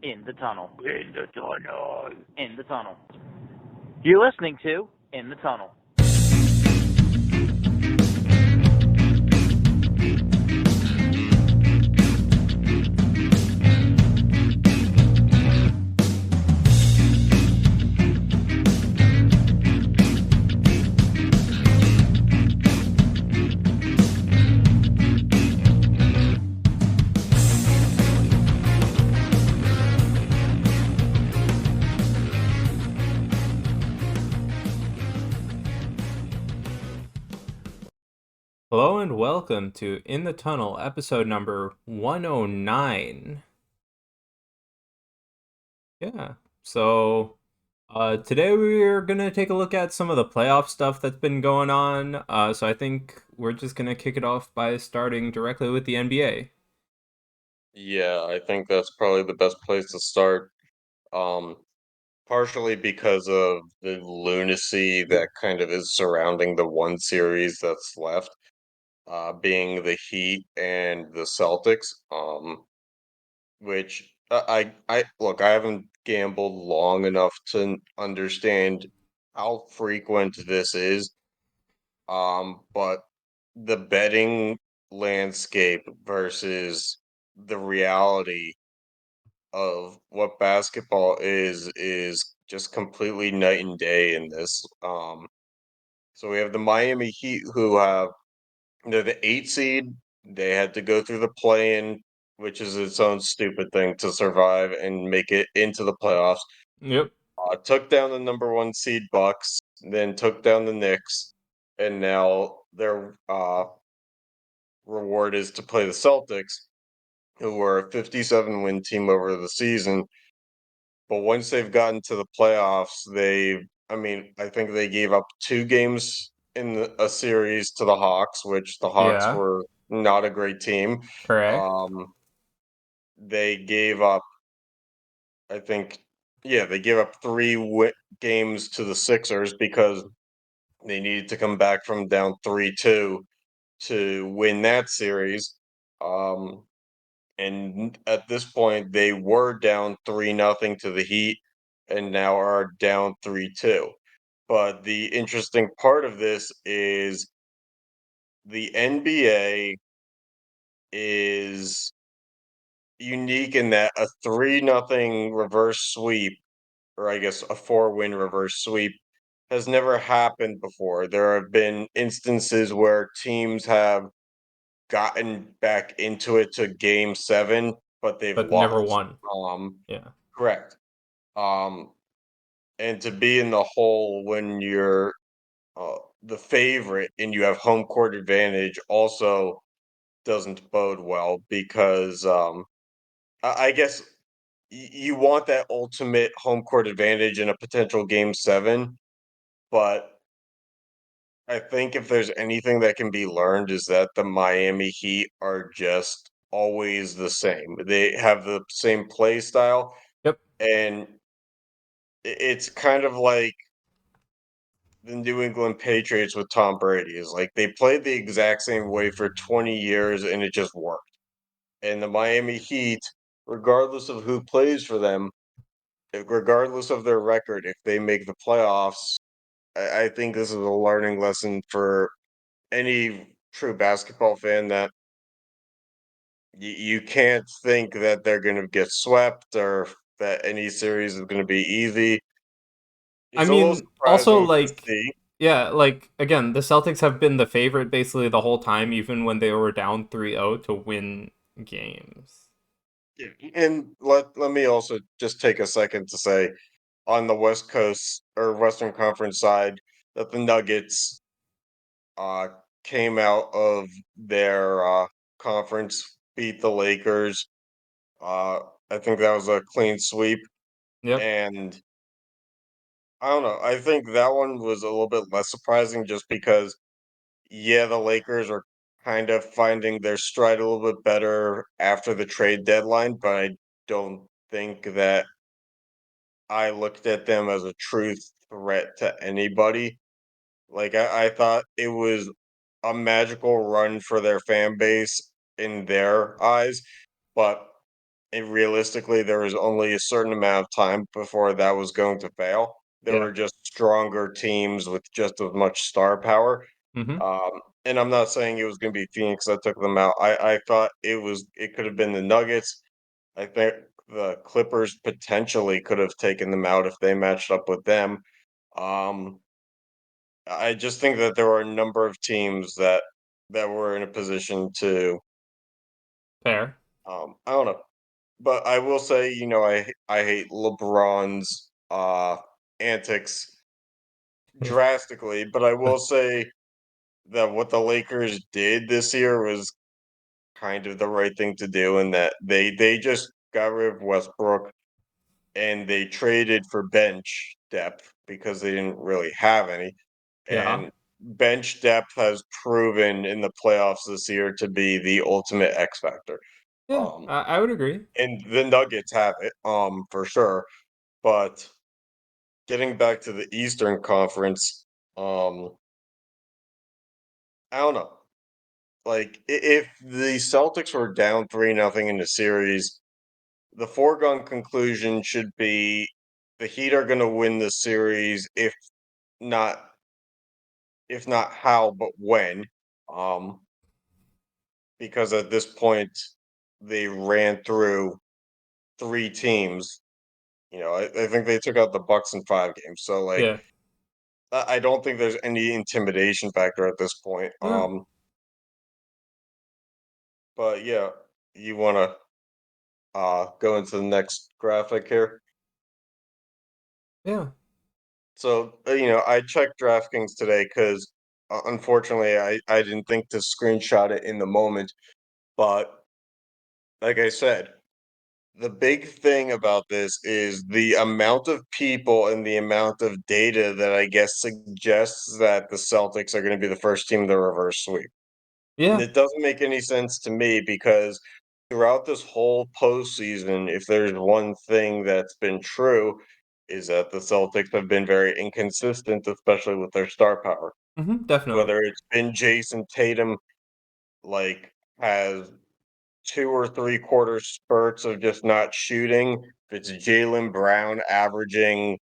In the tunnel. In the tunnel. In the tunnel. You're listening to In the Tunnel. Hello and welcome to In the Tunnel, episode number 109. Yeah, so today we're going to take a look at some of the playoff stuff that's been going on. So I think we're just going to kick it off by starting directly with the NBA. Yeah, I think that's probably the best place to start. Um, Partially because of the lunacy that kind of is surrounding the one series that's left, being the Heat and the Celtics. Which I look, I haven't gambled long enough to understand how frequent this is. But the betting landscape versus the reality of what basketball is just completely night and day in this. So we have the Miami Heat who have they're the 8 seed. They had to go through the play-in, which is its own stupid thing to survive and make it into the playoffs. Yep. Took down the number 1 seed Bucks, then took down the Knicks, and now their reward is to play the Celtics, who were a 57 win team over the season. But once they've gotten to the playoffs, I mean, I think they gave up 2 games in a series to the Hawks, which the Hawks Yeah, were not a great team. correct. Um, they gave up, I think, yeah, they gave up games to the Sixers because they needed to come back from down 3-2 to win that series. Um, and at this point, they were down 3-0 to the Heat and now are down 3-2. But the interesting part of this is the NBA is unique in that a 3-0 reverse sweep, or I guess a 4-win reverse sweep, has never happened before. There have been instances where teams have gotten back into it to game 7, but they've But never lost. won. Um, Yeah. Correct. Um, and to be in the hole when you're the favorite and you have home court advantage also doesn't bode well because I guess you want that ultimate home court advantage in a potential game 7, but I think if there's anything that can be learned is that the Miami Heat are just always the same. They have the same play style, Yep. and it's kind of like the New England Patriots with Tom Brady. Is like they played the exact same way for 20 years and it just worked. And the Miami Heat, regardless of who plays for them, regardless of their record, if they make the playoffs, I think this is a learning lesson for any true basketball fan that you can't think that they're going to get swept or that any series is going to be easy. I It's a little mean, also, surprising to like, see. yeah, like, again, the Celtics have been the favorite basically the whole time, even when they were down 3-0 to win games. Yeah, and let me also just take a second to say on the West Coast or Western Conference side that the Nuggets uh came out of their conference, beat the Lakers. Uh I think that was a clean sweep, Yep. and I don't know. I think that one was a little bit less surprising just because yeah, the Lakers are kind of finding their stride a little bit better after the trade deadline, but I don't think that I looked at them as a true threat to anybody. Like I thought it was a magical run for their fan base in their eyes, but and realistically, there was only a certain amount of time before that was going to fail. There Yeah. were just stronger teams with just as much star power. Mm-hmm. And I'm not saying it was going to be Phoenix that took them out. I thought it could have been the Nuggets. I think the Clippers potentially could have taken them out if they matched up with them. Um, I just think that there were a number of teams that were in a position to, Fair. I don't know, but I will say, I hate LeBron's antics drastically, but I will say that what the Lakers did this year was kind of the right thing to do, and that they just got rid of Westbrook and they traded for bench depth because they didn't really have any. Yeah. And bench depth has proven in the playoffs this year to be the ultimate X factor. Yeah. Um, I would agree. and the Nuggets have it, for sure. But getting back to the Eastern Conference, um, I don't know. Like if the Celtics were down 3-0 in the series, the foregone conclusion should be the Heat are going to win the series, not not how, but when. Um, because at this point they ran through three teams. I think they took out the Bucks in 5 games. So like Yeah. I don't think there's any intimidation factor at this point. No. But yeah, you wanna go into the next graphic here? Yeah. So, I checked DraftKings today because unfortunately I didn't think to screenshot it in the moment. But like I said, the big thing about this is the amount of people and the amount of data that I guess suggests that the Celtics are going to be the first team to reverse sweep. And Yeah. it doesn't make any sense to me because throughout this whole postseason, if there's one thing that's been true, is that the Celtics have been very inconsistent, especially with their star power. Mm-hmm. Definitely. Whether it's been Jason Tatum, like, has 2 or 3 quarter spurts of just not shooting. If it's Jalen Brown averaging,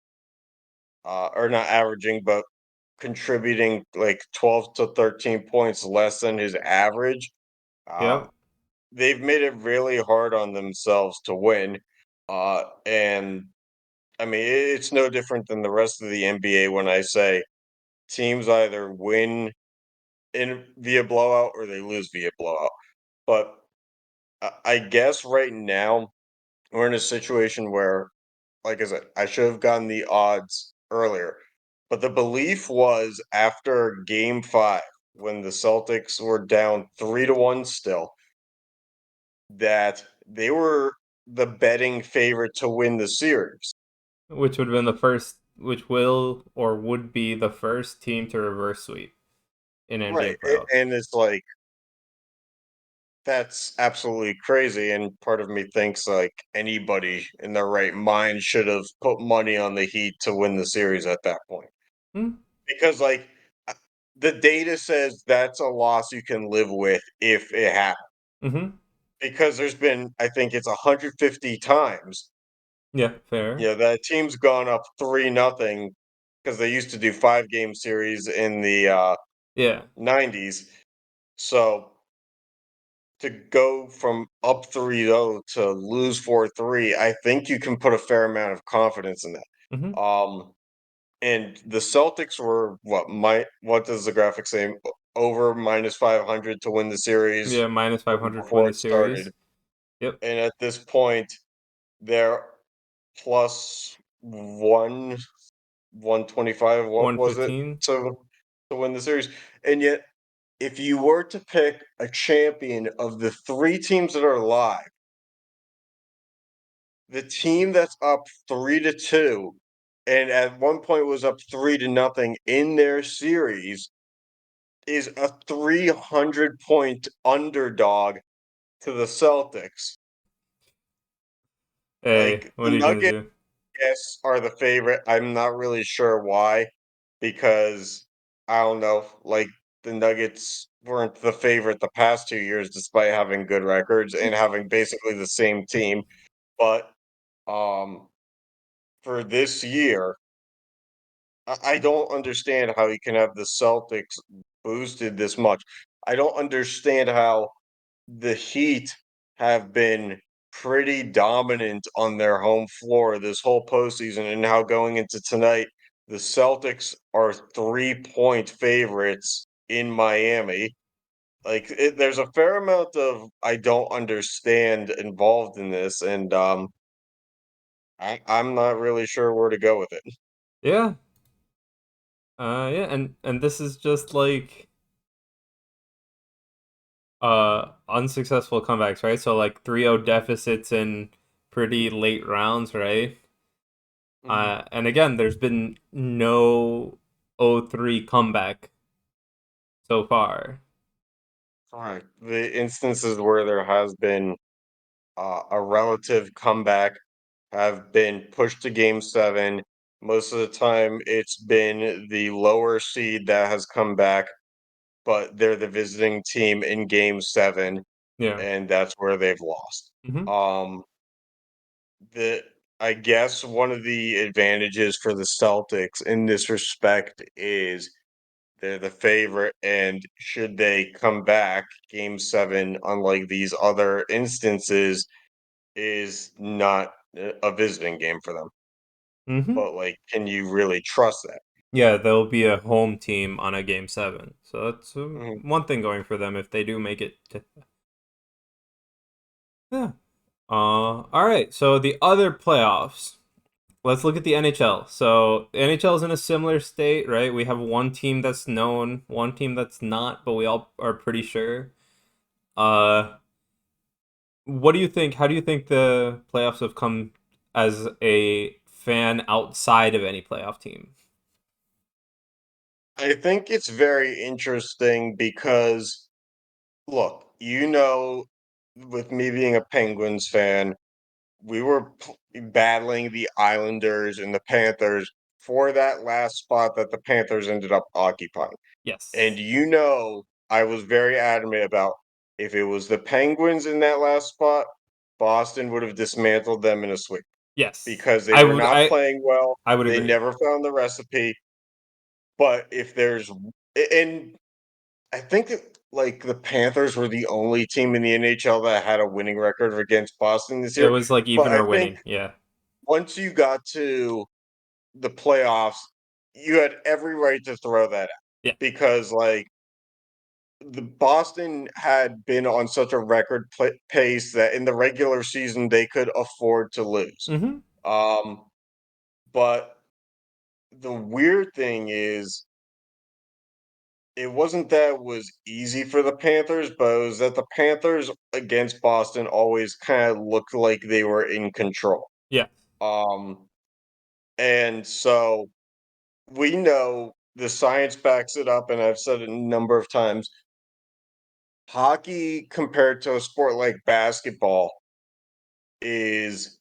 or not averaging, but contributing like 12 to 13 points less than his average, Yep. they've made it really hard on themselves to win. And I mean, it's no different than the rest of the NBA when I say teams either win in via blowout or they lose via blowout. But I guess right now we're in a situation where, like I said, I should have gotten the odds earlier. But the belief was after game 5, when the Celtics were down 3-1 still, that they were the betting favorite to win the series. Which would have been the first, which will or would be the first team to reverse sweep in NBA Right. playoffs. And it's like, that's absolutely crazy. And part of me thinks like anybody in their right mind should have put money on the Heat to win the series at that point. Hmm. Because like uh, the data says that's a loss you can live with if it happens. Mm-hmm. Because there's been, I think it's 150 times, Yeah. Fair. that team's gone up 3-0 because they used to do 5 game series in the Yeah. 90s. So to go from up 3-0 to lose 4-3, I think you can put a fair amount of confidence in Mm-hmm. that. And the Celtics were what does the graphic say? Over -500 to win the series Yeah. Minus 500 to win before the it started. series. Yep. And at this point, they're plus 125, what was it? 115. To win the series. And yet, if you were to pick a champion of the 3 teams that are alive, the team that's up 3-2 and at one point was up 3-0 in their series is a 300 point underdog to the Celtics. Hey, Like what the are you gonna Nuggets, do? yes, are the favorite. I'm not really sure why, because I don't know. Like the Nuggets weren't the favorite the past 2 years, despite having good records and having basically the same team. But um, for this year, I don't understand how you can have the Celtics boosted this much. I don't understand how the Heat have been pretty dominant on their home floor this whole postseason, and how going into tonight, the Celtics are 3-point favorites in Miami. Like, there's a fair amount of I don't understand involved in this, and I'm not really sure where to go with it. Yeah. Yeah, and this is just like unsuccessful comebacks, right? So like 3-0 deficits in pretty late rounds, right? Mhm. And again, there's been no 0-3 comeback so far. Correct. The instances where there has been a relative comeback have been pushed to game seven. Most of the time, it's been the lower seed that has come back, but they're the visiting team in game seven, Yeah. and that's where they've lost. Hmm. Um, the I guess one of the advantages for the Celtics in this respect is they're the favorite, and should they come back, game seven, unlike these other instances, is not a visiting game for them. Hmm. But like, can you really trust that? Yeah, there'll be a home team on a game seven. So that's Mhm. one thing going for them if they do make it to. Yeah. All right. So the other playoffs. Let's look at the NHL. So the NHL is in a similar state, right? We have one team that's known, one team that's not, but we all are pretty sure. Uh, what do you think? How do you think the playoffs have come as a fan outside of any playoff team? I think it's very interesting because, look, with me being a Penguins fan, we were battling the Islanders and the Panthers for that last spot that the Panthers ended up occupying. And Yes. I was very adamant about if it was the Penguins in that last spot, Boston would have dismantled them in a sweep Yes. because they I were would. not playing well. I would They agree. never found the recipe. But if there's, and I think that, like, the Panthers were the only team in the NHL that had a winning record against Boston this It year. was like But even I or think winning. Yeah. once you got to the playoffs, you had every right to throw that out Yeah. because, like, the Boston had been on such a record pace that in the regular season they could afford to lose. Mm-hmm. Um, but the weird thing is, it wasn't that it was easy for the Panthers, but it was that the Panthers against Boston always kind of looked like they were in control. Yeah. Um, and so we know the science backs it up, and I've said it a number of times. Hockey compared to a sport like basketball is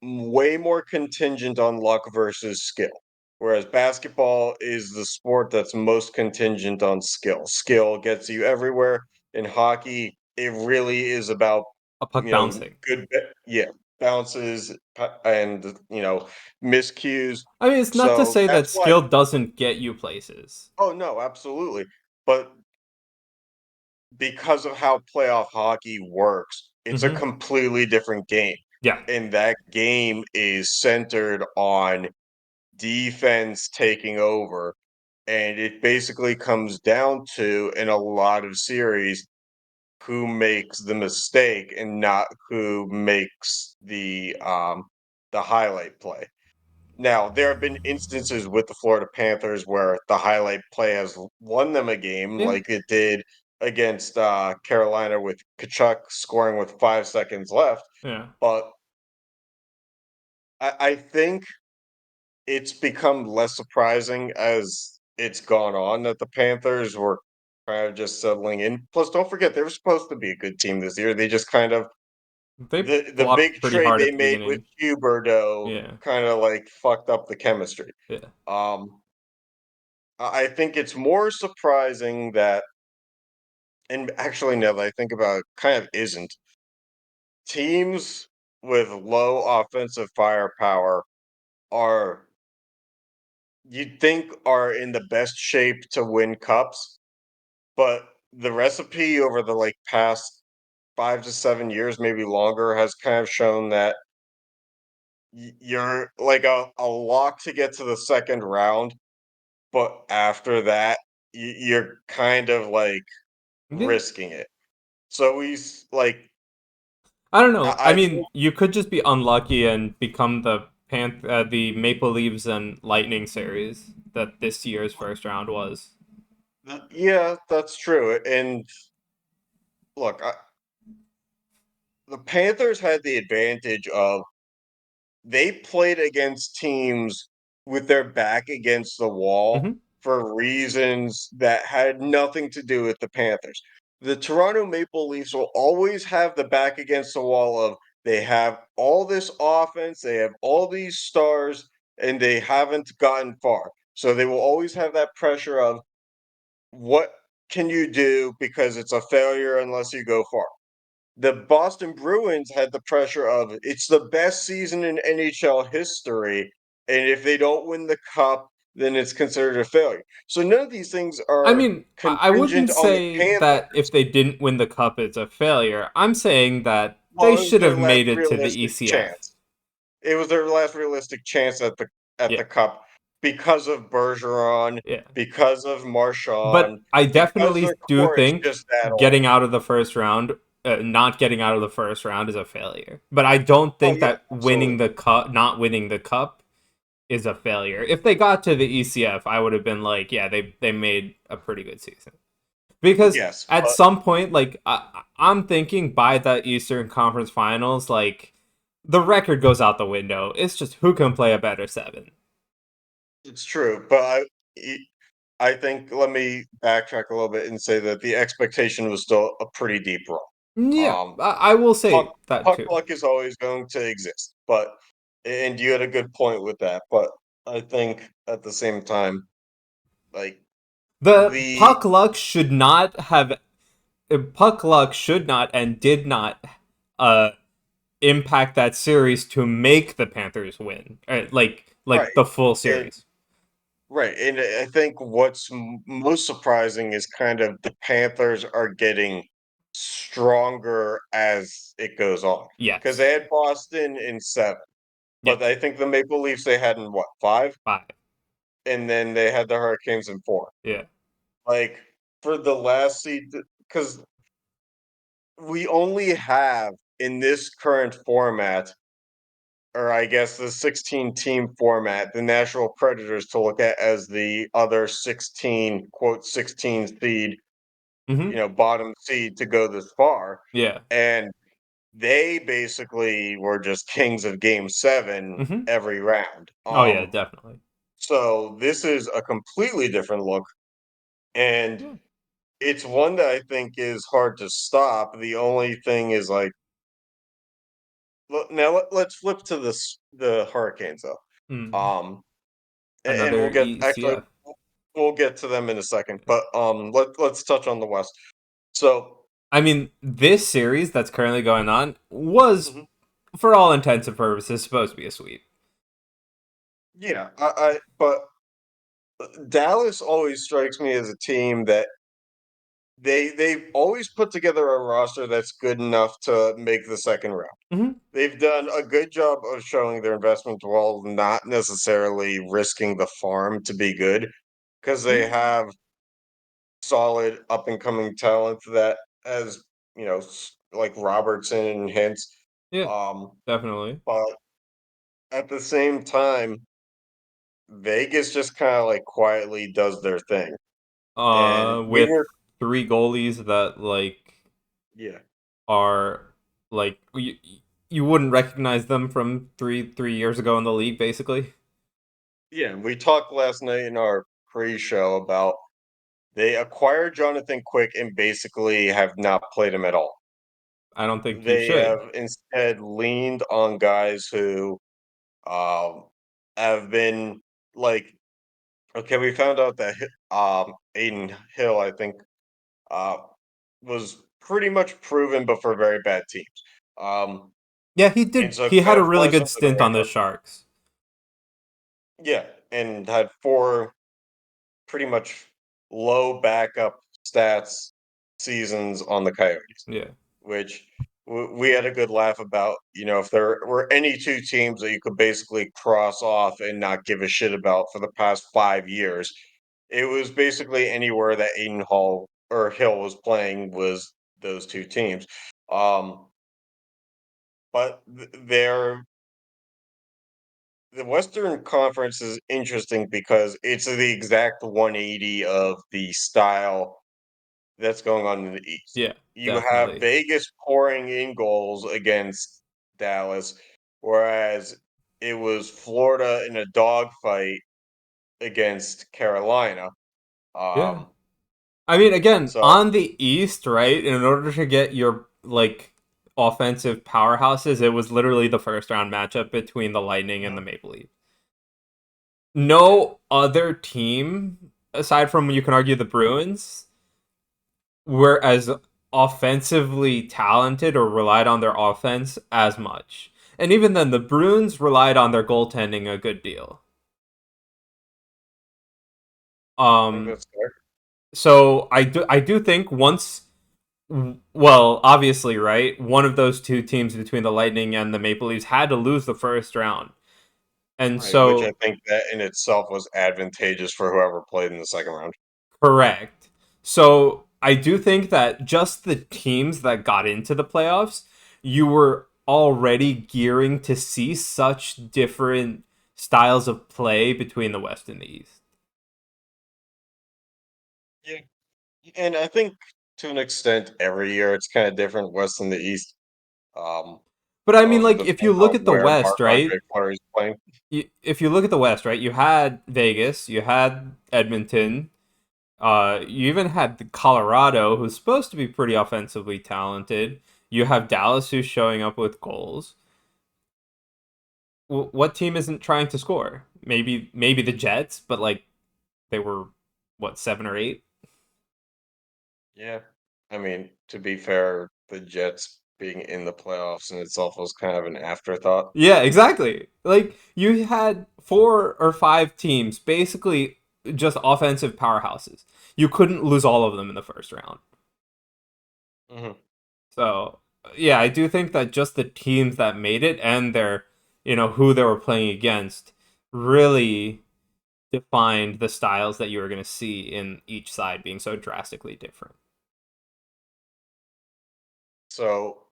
way more contingent on luck versus skill. Whereas basketball is the sport that's most contingent on skill. Skill gets you everywhere. In hockey, it really is about, A puck bouncing. yeah, bounces and, miscues. I mean, it's not to So say that's that why, skill doesn't get you places. oh no, absolutely. But because of how playoff hockey works, it's a Mm-hmm. completely different game. Yeah. And that game is centered on defense taking over. And it basically comes down to, in a lot of series, who makes the mistake and not who makes the highlight play. Now, there have been instances with the Florida Panthers where the highlight play has won them a game, Yeah. like it did against Carolina with Kachuk scoring with 5 seconds left. Yeah. But I think it's become less surprising as it's gone on that the Panthers were kind of just settling in. Plus, don't forget they were supposed to be a good team this year. They just kind of They the big flopped pretty trade hard they at the made with beginning. Huberto Yeah. kind of like fucked up the chemistry. Yeah. Um, I think it's more surprising that, and actually, now that I think about it, kind of isn't. Teams with low offensive firepower are, you'd think, are in the best shape to win cups, but the recipe over the past 5 to 7 years, maybe longer, has kind of shown that you're like a lock to get to the second round, but after that, you're kind of like Yeah. risking it. So I don't know. I I mean, you could just be unlucky and become the Maple Leaves and Lightning series that this year's first round was. yeah, that's true. And look, the Panthers had the advantage of, they played against teams with their back against the wall Hmm. for reasons that had nothing to do with the Panthers. The Toronto Maple Leafs will always have the back against the wall of, they have all this offense, they have all these stars, and they haven't gotten far. So they will always have that pressure of, what can you do, because it's a failure unless you go far. The Boston Bruins had the pressure of, it's the best season in NHL history, and if they don't win the cup, then it's considered a failure. So none of these things I are mean, I contingent wouldn't on the say that if Panthers. they didn't win the cup, it's a failure. I'm saying that they Well, it was should their have last made it to the realistic ECF. chance. It was their last realistic chance at Yeah, the cup, because of Bergeron, yeah. because of Marchand, But I because their definitely do core is think just that getting old. out of the first round, not getting out of the first round is a failure. But I don't Oh think yeah, that winning absolutely. the cup, not winning the cup, is a failure. If they got to the ECF, I would have been like, yeah, they made a pretty good season. Because Yes, at but some point, like I'm thinking by the Eastern Conference Finals, like the record goes out the window. It's just who can play a better seven. it's true. But I think, let me backtrack a little bit and say that the expectation was still a pretty deep run. Yeah, Um, I will say puck that puck too. luck is always going to exist, but, and you had a good point with that. But I think at the same time, like, The the puck luck should not have. Puck luck should not and did not uh impact that series to make the Panthers win. Like right, the full and series. right, and I think what's most surprising is kind of the Panthers are getting stronger as it goes on, because they Yes. had Boston in seven, but Yes. I think the Maple Leafs they had in what, five, 5. and then they had the Hurricanes in four. Yeah. Like, for the last seed, because we only have, in this current format, or I guess the 16 team format, the Nashville Predators to look at as the other 16, quote, 16 seed, Mhm. bottom seed to go this far. Yeah. And they basically were just kings of game seven Mhm. every round. Oh yeah, definitely. So this is a completely different look. And Yeah. it's one that I think is hard to stop. The only thing is, like, now let's flip to the Hurricanes though. Mm. And Another ECF. we'll get to them in a second. But let's touch on the West. So, I mean, this series that's currently going on was, mhm, for all intents and purposes, supposed to be a sweep. yeah, but Dallas always strikes me as a team that they've always put together a roster that's good enough to make the second round. Hmm. They've done a good job of showing their investment while not necessarily risking the farm to be good, because they Yeah. have solid up and coming talent that, as like Robertson and Hintz. Yeah. Um, Definitely. but at the same time, Vegas just kind of like quietly does their thing, and we With were, 3 goalies that yeah, are you wouldn't recognize them from three years ago in the league, basically. yeah. We talked last night in our pre-show about, they acquired Jonathan Quick and basically have not played him at all. I don't think you They should. have instead leaned on guys who um, have been, like, Okay, we found out that Aiden Hill, I think, uh, was pretty much proven, but for very bad teams. Um, Yeah, and so it he had kind a of really flies good under the stint on the radar. Sharks. Yeah, and had four pretty much low backup stats seasons on the Coyotes, Yeah. which we had a good laugh about. You know, if there were any two teams that you could basically cross off and not give a shit about for the past 5 years, it was basically anywhere that Aiden Hall or Hill was playing was those two teams. Um, but they're the Western Conference is interesting because it's the exact 180 of the style that's going on in the East. Yeah, You have definitely. Vegas pouring in goals against Dallas, whereas it was Florida in a dogfight against Carolina. Yeah. Um, I mean, again, so on the East, right? In order to get your like offensive powerhouses, it was literally the first round matchup between the Lightning and the Mhm. Maple Leafs. Yeah, No other team, aside from you can argue the Bruins, were as offensively talented or relied on their offense as much. And even then, the Bruins relied on their goaltending a good deal. I think Um, that's fair. so I do think once, well, obviously, right, one of those two teams between the Lightning and the Maple Leafs had to lose the first round, and Right, which I so think that in itself was advantageous for whoever played in the second round. correct. So I do think that just the teams that got into the playoffs, you were already gearing to see such different styles of play between the West and the East. Yeah, and I think to an extent every year it's kind of different West and the East. Um, But I mean, also like, if you depends look on at the where West, Marc-Andre right? Fleury's playing. If you look at the West, right, you had Vegas, you had Edmonton, you even had the Colorado, who's supposed to be pretty offensively talented. You have Dallas, who's showing up with goals. What team isn't trying to score? Maybe the Jets, but like they were what, 7 or 8? Yeah. I mean, to be fair, the Jets being in the playoffs in itself was kind of an afterthought. Yeah, exactly. Like you had 4 or 5 teams, basically just offensive powerhouses. You couldn't lose all of them in the first round. Hmm. So yeah, I do think that just the teams that made it and who they were playing against really defined the styles that you were going to see in each side being so drastically different. So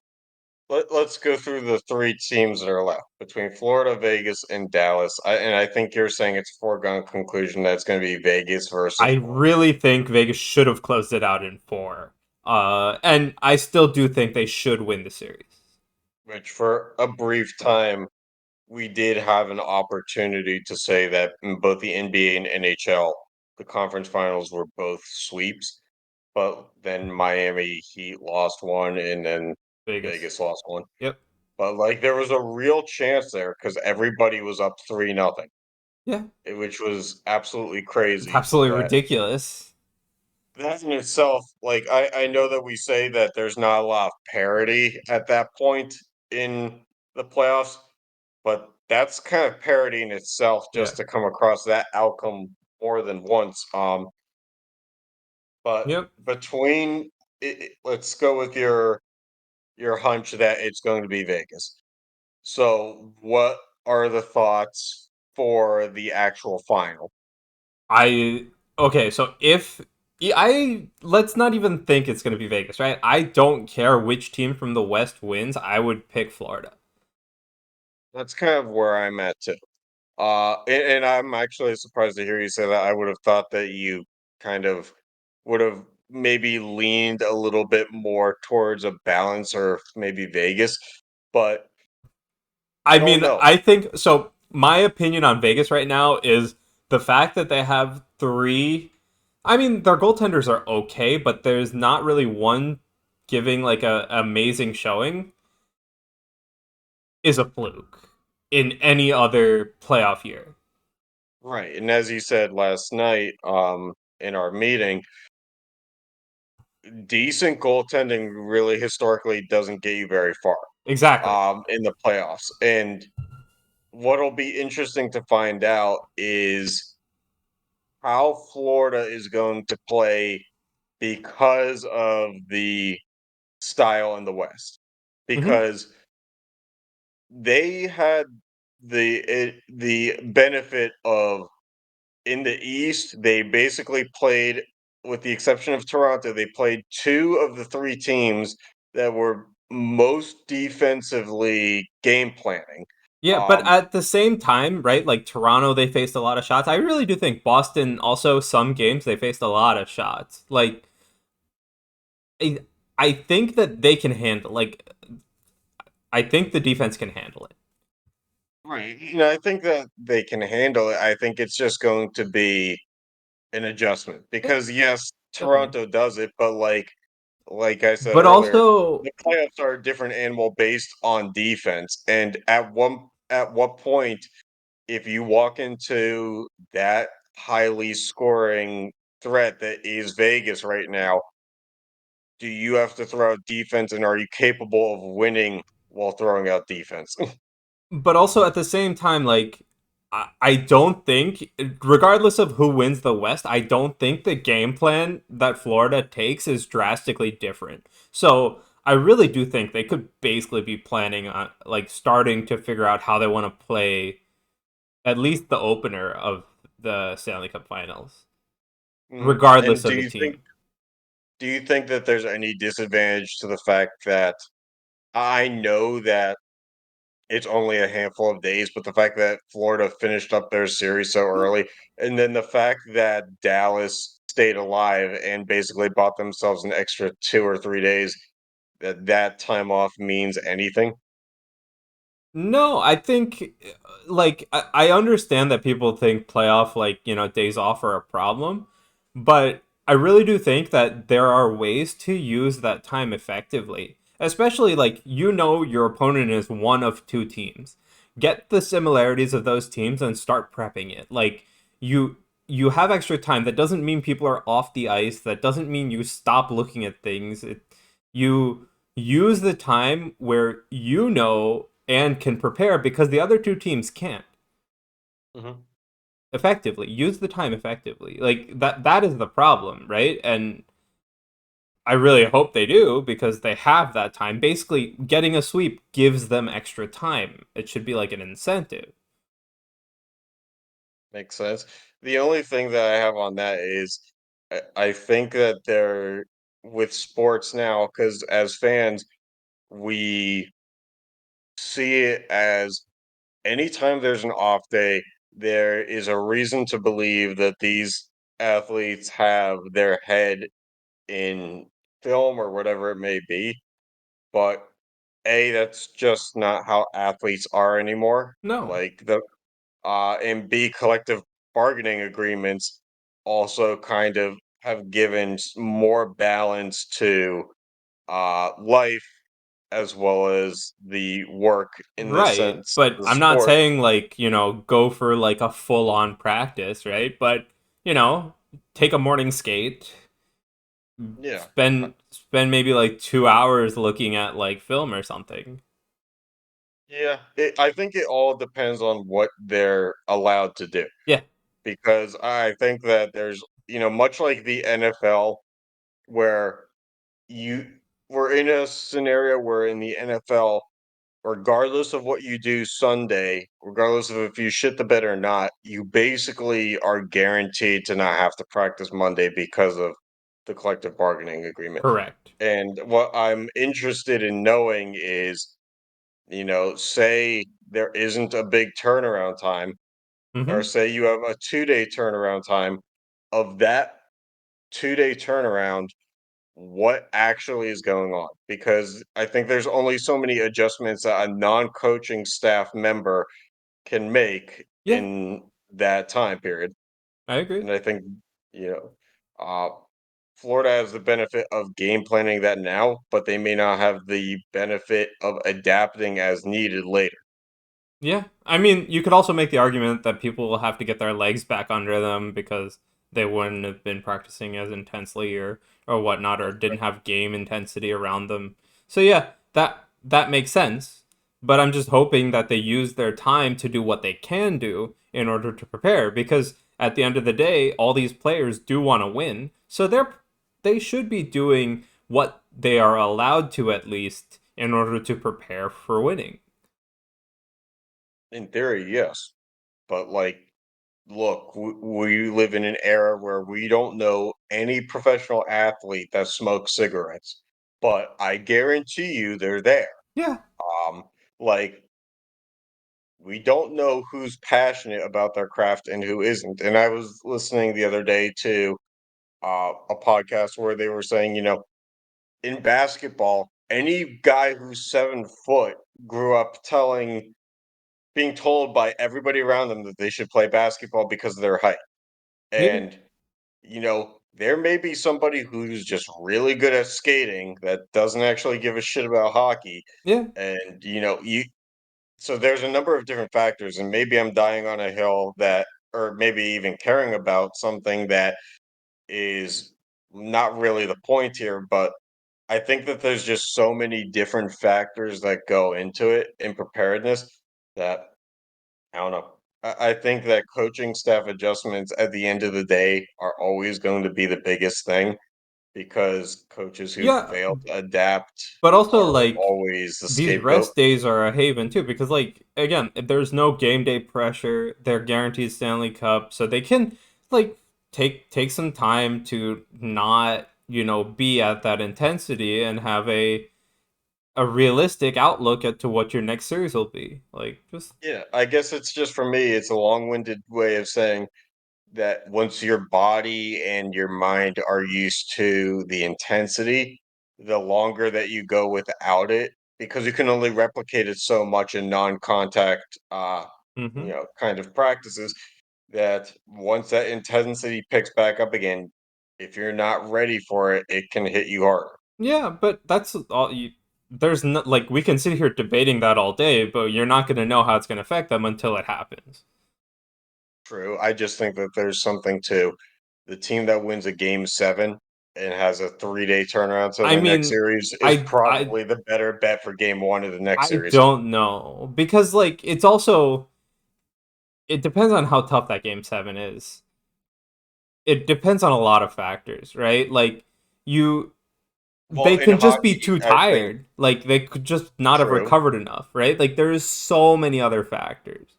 let's go through the three teams that are left between Florida, Vegas, and Dallas. And I think you're saying it's a foregone conclusion that it's going to be Vegas versus I Florida, really think Vegas should have closed it out in 4. And I still do think they should win the series. which for a brief time we did have an opportunity to say that in both the NBA and NHL, the conference finals were both sweeps, but then Miami Heat lost one and then Vegas. Vegas lost one. Yep. But like there was a real chance there because everybody was up 3-0, Yeah. which was absolutely It's crazy. absolutely That ridiculous. that in itself, like I know that we say that there's not a lot of parity at that point in the playoffs, but that's kind of parody in itself Yeah. just to come across that outcome more than once. But Yep. between let's go with your hunch that it's going to be Vegas. So, what are the thoughts for the actual final? I okay, so if I let's not even think it's going to be Vegas, right? I don't care which team from the West wins. I would pick Florida. That's kind of where I'm at too. And I'm actually surprised to hear you say that. I would have thought that you kind of would have maybe leaned a little bit more towards a balance or maybe Vegas, but I I don't mean, know. I think so. My opinion on Vegas right now is the fact that they have 3. I mean, their goaltenders are okay, but there's not really one giving like a amazing showing is a fluke in any other playoff year. right. And as you said last night, in our meeting, decent goaltending really historically doesn't get you very far, Exactly. in the playoffs. And what'll be interesting to find out is how Florida is going to play because of the style in the West. Hmm. Because they had the benefit of in the East, they basically played, with the exception of Toronto, they played two of the three teams that were most defensively game planning. Yeah, but Um, at the same time, right? Like Toronto, they faced a lot of shots. I really do think Boston also some games they faced a lot of shots. Like I, I think that they can handle. Like I think the defense can handle it. right. I think that they can handle it. I think it's just going to be an adjustment Yeah, because yes, definitely. Toronto does it, but like I said But earlier, also, the playoffs are a different animal based on defense. And at what point, if you walk into that highly scoring threat that is Vegas right now, do you have to throw out defense and are you capable of winning while throwing out defense? but also at the same time, like I don't think, regardless of who wins the West, I don't think the game plan that Florida takes is drastically different. So I really do think they could basically be planning on like starting to figure out how they want to play at least the opener of the Stanley Cup Finals, Mhm. regardless And of the team. do you think that there's any disadvantage to the fact that I know that it's only a handful of days, but the fact that Florida finished up their series so Yeah. early, and then the fact that Dallas stayed alive and basically bought themselves an extra 2 or 3 days, that time off means anything? No, I think like I understand that people think playoff like, days off are a problem, but I really do think that there are ways to use that time effectively. Especially like your opponent is one of two teams. Get the similarities of those teams and start prepping it. Like you you have extra time. That doesn't mean people are off the ice. That doesn't mean you stop looking at things. You use the time where and can prepare because the other two teams can't Mhm. effectively use the time effectively. Like that is the problem, right? And I really hope they do because they have that time. Basically getting a sweep gives them extra time. It should be like an incentive. Makes sense. The only thing that I have on that is I think that they're with sports now, because as fans, we see it as anytime there's an off day, there is a reason to believe that these athletes have their head in film or whatever it may be. But A, that's just not how athletes are anymore. No. Like and B, collective bargaining agreements also kind of have given more balance to life as well as the work in the Right. sense But of the I'm not sport. saying like, go for like a full on practice, right? But, you know, take a morning skate, Yeah. spend maybe like 2 hours looking at like film or something. Yeah, I think it all depends on what they're allowed to do, Yeah. because I think that there's, much like the NFL, where you we're in a scenario where in the NFL, regardless of what you do Sunday, regardless of if you shit the bed or not, you basically are guaranteed to not have to practice Monday because of the collective bargaining agreement. Correct. And what I'm interested in knowing is, say there isn't a big turnaround time, or Mm-hmm. say you have a 2-day turnaround time, of that 2-day turnaround, what actually is going on? Because I think there's only so many adjustments that a non-coaching staff member can make Yeah, in that time period. I agree. And I think, you know, uh, Florida has the benefit of game planning that now, but they may not have the benefit of adapting as needed later. Yeah, I mean, you could also make the argument that people will have to get their legs back under them because they wouldn't have been practicing as intensely or whatnot, or didn't have game intensity around them. So yeah, that makes sense. But I'm just hoping that they use their time to do what they can do in order to prepare, because at the end of the day, all these players do want to win, so they should be doing what they are allowed to at least in order to prepare for winning. In theory, yes. But like, look, we live in an era where we don't know any professional athlete that smokes cigarettes, but I guarantee you they're there. Yeah, Um, like we don't know who's passionate about their craft and who isn't. And I was listening the other day to a podcast where they were saying, in basketball, any guy who's 7 foot grew up being told by everybody around them that they should play basketball because of their height. yeah, And, there may be somebody who's just really good at skating that doesn't actually give a shit about hockey. yeah. And, so there's a number of different factors, and maybe I'm dying on a hill that, or maybe even caring about something that is not really the point here, but I think that there's just so many different factors that go into it in preparedness that I don't know. I think that coaching staff adjustments at the end of the day are always going to be the biggest thing because coaches who Yeah, fail to adapt but also are like always the these scapegoat. rest days are a haven too, because like again, there's no game day pressure. They're guaranteed Stanley Cup, so they can like take some time to not, be at that intensity and have a realistic outlook at to what your next series will be. Like just Yeah, I guess it's just for me, it's a long-winded way of saying that once your body and your mind are used to the intensity, the longer that you go without it, because you can only replicate it so much in non-contact, kind of practices, that once that intensity picks back up again, if you're not ready for it, it can hit you harder. yeah, but that's all you. There's not like we can sit here debating that all day, but you're not going to know how it's going to affect them until it happens. True. I just think that there's something to the team that wins a game 7 and has a 3-day turnaround to I the next mean, series is I I probably the better bet for game 1 of the next I series. don't know because like it's also it depends on how tough that game 7 is. It depends on a lot of factors, right? Like you Well, they in can just be hockey, too I think tired. Like they could just not have true, recovered enough, right? Like there is so many other factors.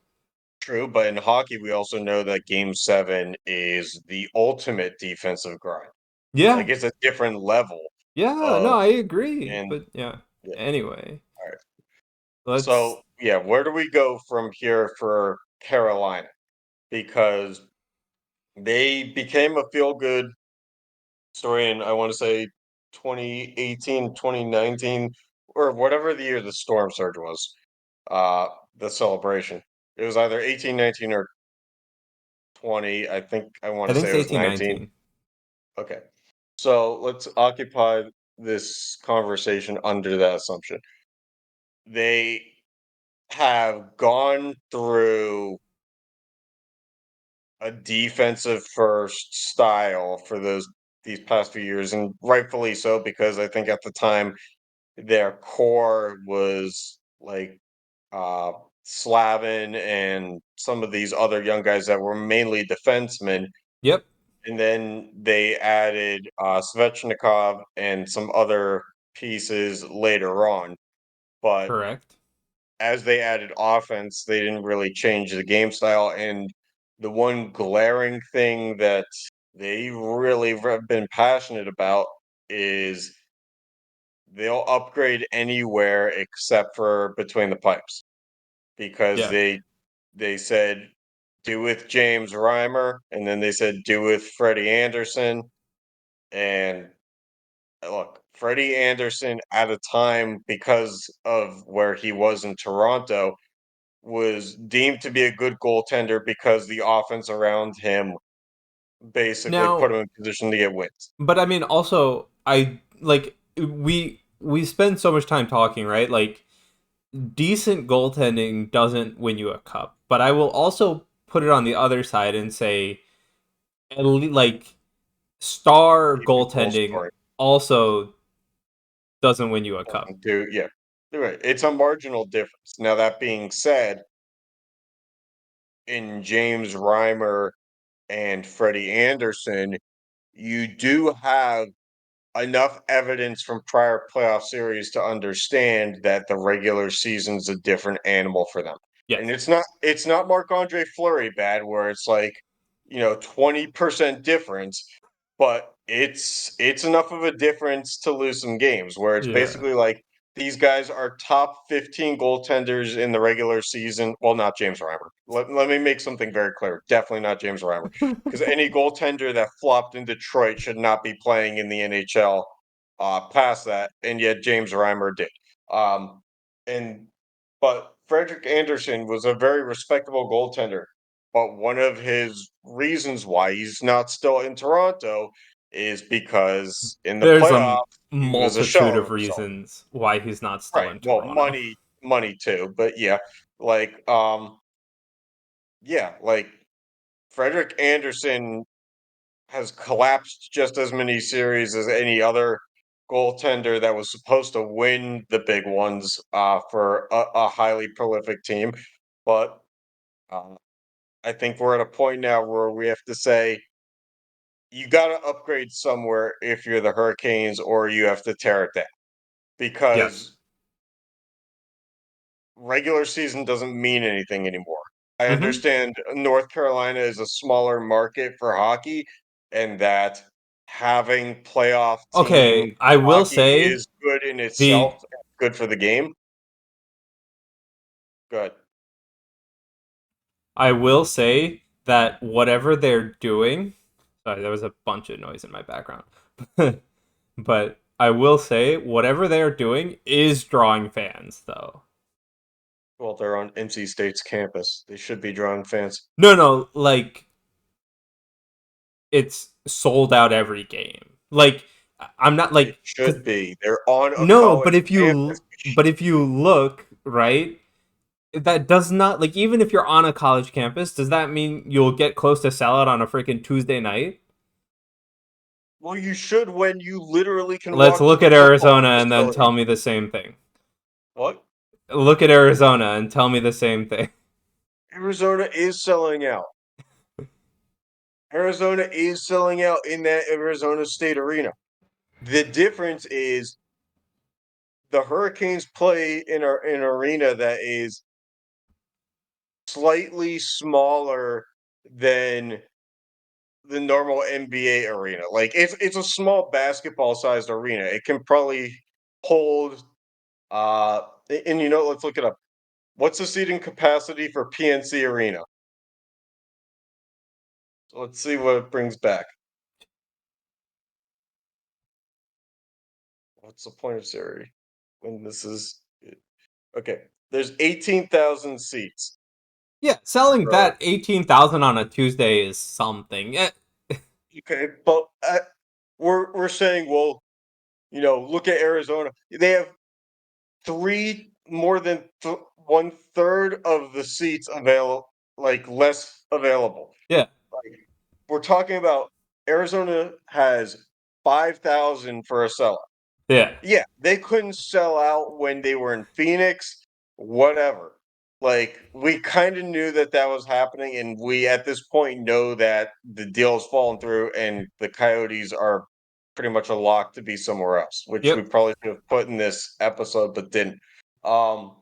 true, but in hockey, we also know that game 7 is the ultimate defensive grind. Like Yeah. it's a different level Yeah, no, of I agree. and But yeah. yeah, Anyway, all right. let's So, yeah, where do we go from here for Carolina? Because they became a feel good story in, I want to say, 2018, 2019, or whatever the year the storm surge was, uh, the celebration. It was either 18, 19, or 20. I think I want I to think say it's it was 1819. 19. Okay. So let's occupy this conversation under that assumption. They have gone through a defensive first style for these past few years, and rightfully so, because I think at the time their core was like uh Slavin and some of these other young guys that were mainly defensemen. Yep, And then they added Svechnikov and some other pieces later on. But correct. as they added offense, they didn't really change the game style. And the one glaring thing that they really have been passionate about is they'll upgrade anywhere except for between the pipes because Yeah. they said do with James Reimer and then they said do with Freddie Anderson and look, Freddie Anderson at a time because of where he was in Toronto was deemed to be a good goaltender because the offense around him basically put Now, him in position to get wins. but I mean also I like we spend so much time talking, right? Like decent goaltending doesn't win you a cup. But I will also put it on the other side and say, like, star Even goal goaltending scoring also doesn't win you a cup. doesn't do. Yeah, you're right. It's a marginal difference. Now that being said, in James Reimer and Freddie Anderson, you do have enough evidence from prior playoff series to understand that the regular season's a different animal for them. And Yes. it's not Marc-Andre Fleury bad where it's like, 20% difference, but it's enough of a difference to lose some games where it's Yeah. basically like these guys are top 15 goaltenders in the regular season. Well, not James Reimer. Let me make something very clear. Definitely not James Reimer. Because any goaltender that flopped in Detroit should not be playing in the NHL past that, and yet James Reimer did. Um, and but Frederick Anderson was a very respectable goaltender. But one of his reasons why he's not still in Toronto is because in the There's playoffs a he was a shell multitude of of himself. reasons why he's not still Right. in Well, Toronto. money too, but yeah, like yeah, like Frederick Anderson has collapsed just as many series as any other goaltender that was supposed to win the big ones for a highly prolific team. But uh, I think we're at a point now where we have to say you got to upgrade somewhere if you're the Hurricanes, or you have to tear it down Yes. because regular season doesn't mean anything anymore. I Mm-hmm. understand North Carolina is a smaller market for hockey and that having playoff team Okay, I will hockey say is good in itself, the good for the game. Good. I will say that whatever they're doing, sorry, there was a bunch of noise in my background. But I will say whatever they're doing is drawing fans though. Well, they're on NC State's campus. They should be drawing fans. No, like it's sold out every game. Like I'm not It like cuz should be. They're on a no, college campus. but if you look, right? That does not like even if you're on a college campus, does that mean you'll get close to sellout on a freaking Tuesday night? Well, you should when you literally can Let's walk to look the at football Arizona and then facility. tell me the same thing. What? Look at Arizona and tell me the same thing. Arizona is selling out. Arizona is selling out in that Arizona State arena. The difference is the Hurricanes play in an arena that is slightly smaller than the normal NBA arena. Like it's a small basketball sized arena. It can probably hold and let's look it up. What's the seating capacity for PNC Arena? So let's see what it brings back. What's the point of series when this is okay? There's 18,000 seats. Yeah, selling So that 18,000 on a Tuesday is something. okay, but we're saying, well, look at Arizona. They have three more than 1/3 of the seats available, like less available. Yeah, Like we're talking about Arizona has 5,000 for a sellout. yeah. Yeah, they couldn't sell out when they were in Phoenix, whatever. Like we kind of knew that that was happening, and we at this point know that the deal's fallen through, and the Coyotes are pretty much a lock to be somewhere else, which we Yep. probably should have put in this episode, but didn't. Um,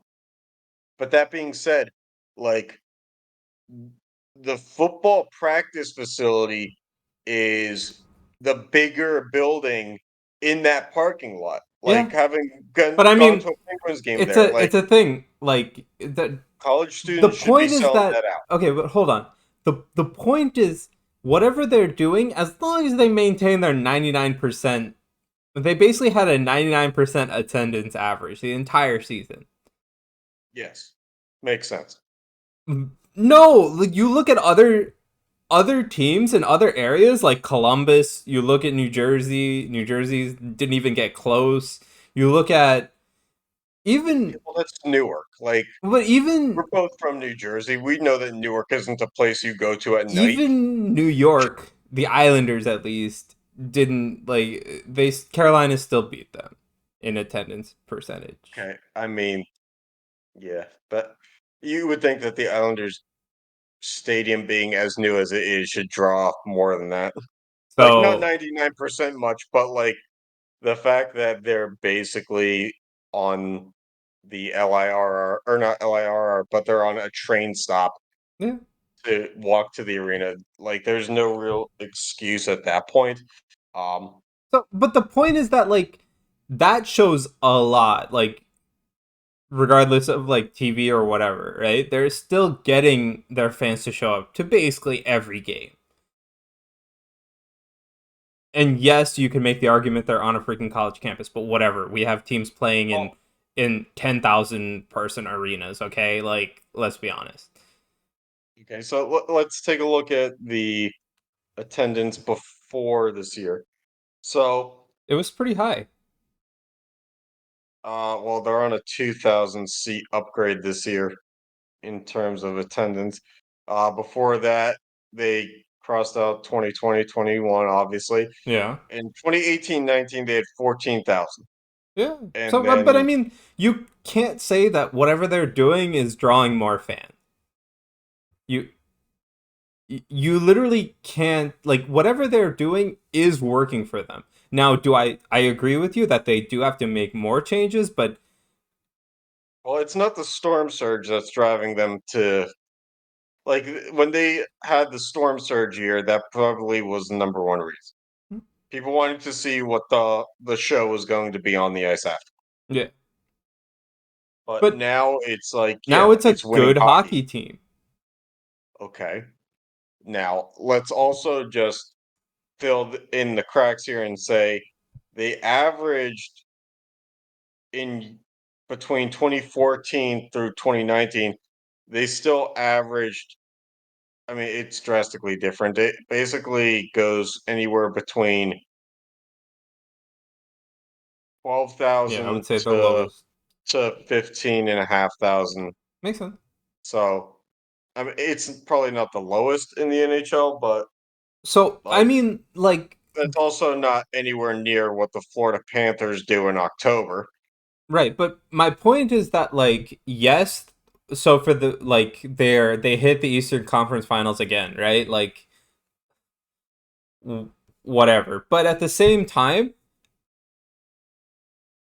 but that being said, like the football practice facility is the bigger building in that parking lot. Yeah. Like having But I gone mean, to a Penguins game it's there, a like it's a thing. Like college the students should be point is selling that that out. okay, but hold on. The point is whatever they're doing, as long as they maintain their 99%, they basically had a 99% attendance average the entire season. Yes, makes sense. No, like you look at other teams in other areas like Columbus, you look at New Jersey, New Jersey didn't even get close. You look at Even Well, that's Newark. Like, but we're both from New Jersey. We know that Newark isn't a place you go to at night. even New York, the Islanders at least didn't like they Carolina still beat them in attendance percentage. Okay, I mean, yeah, but you would think that the Islanders stadium being as new as it is should draw more than that. Like, not So 99% much, but like the fact that they're basically on the LIRR, or not LIRR, but they're on a train stop yeah. to walk to the arena. Like, there's no real excuse at that point. Um, So but the point is that like that shows a lot. Like regardless of like TV or whatever, right? They're still getting their fans to show up to basically every game. And yes, you can make the argument they're on a freaking college campus, but whatever. We have teams playing oh, in 10,000 person arenas, okay? Like let's be honest. okay, so let's take a look at the attendance before this year. So, It was pretty high. well, they're on a 2,000 seat upgrade this year in terms of attendance. Before that, they crossed out 2020, 21, obviously. Yeah. In 2018-19, they had 14,000. Yeah. And So but I then, mean, you can't say that whatever they're doing is drawing more fans. You you literally can't like whatever they're doing is working for them. Now, do I agree with you that they do have to make more changes, but well, it's not the storm surge that's driving them to, like, when they had the storm surge year, that probably was the number one reason. People wanted to see what the show was going to be on the ice after. yeah. But But now it's like, now yeah, it's a it's winning good hockey. hockey team. Okay. Now, let's also just fill in the cracks here and say they averaged in between 2014 through 2019, they still averaged, I mean, it's drastically different. It basically goes anywhere between Yeah, I would 12,000 say the to lowest. 15,500. Makes sense. So, I mean, it's probably not the lowest in the NHL, but So, I like, mean, like that's also not anywhere near what the Florida Panthers do in October. right, but my point is that like yes, so for the like they hit the Eastern Conference Finals again, right? Like whatever. But at the same time,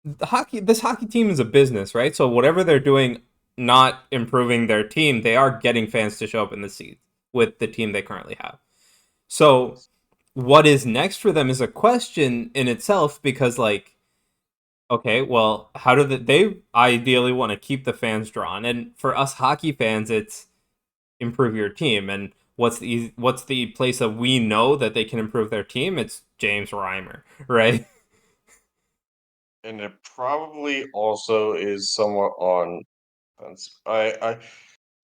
this hockey team is a business, right? So whatever they're doing not improving their team, they are getting fans to show up in the seats with the team they currently have. So what is next for them is a question in itself because like okay, well, how do they ideally want to keep the fans drawn? And for us hockey fans, it's improve your team. And what's the place that we know that they can improve their team? It's James Reimer, right? And it probably also is somewhat on offense.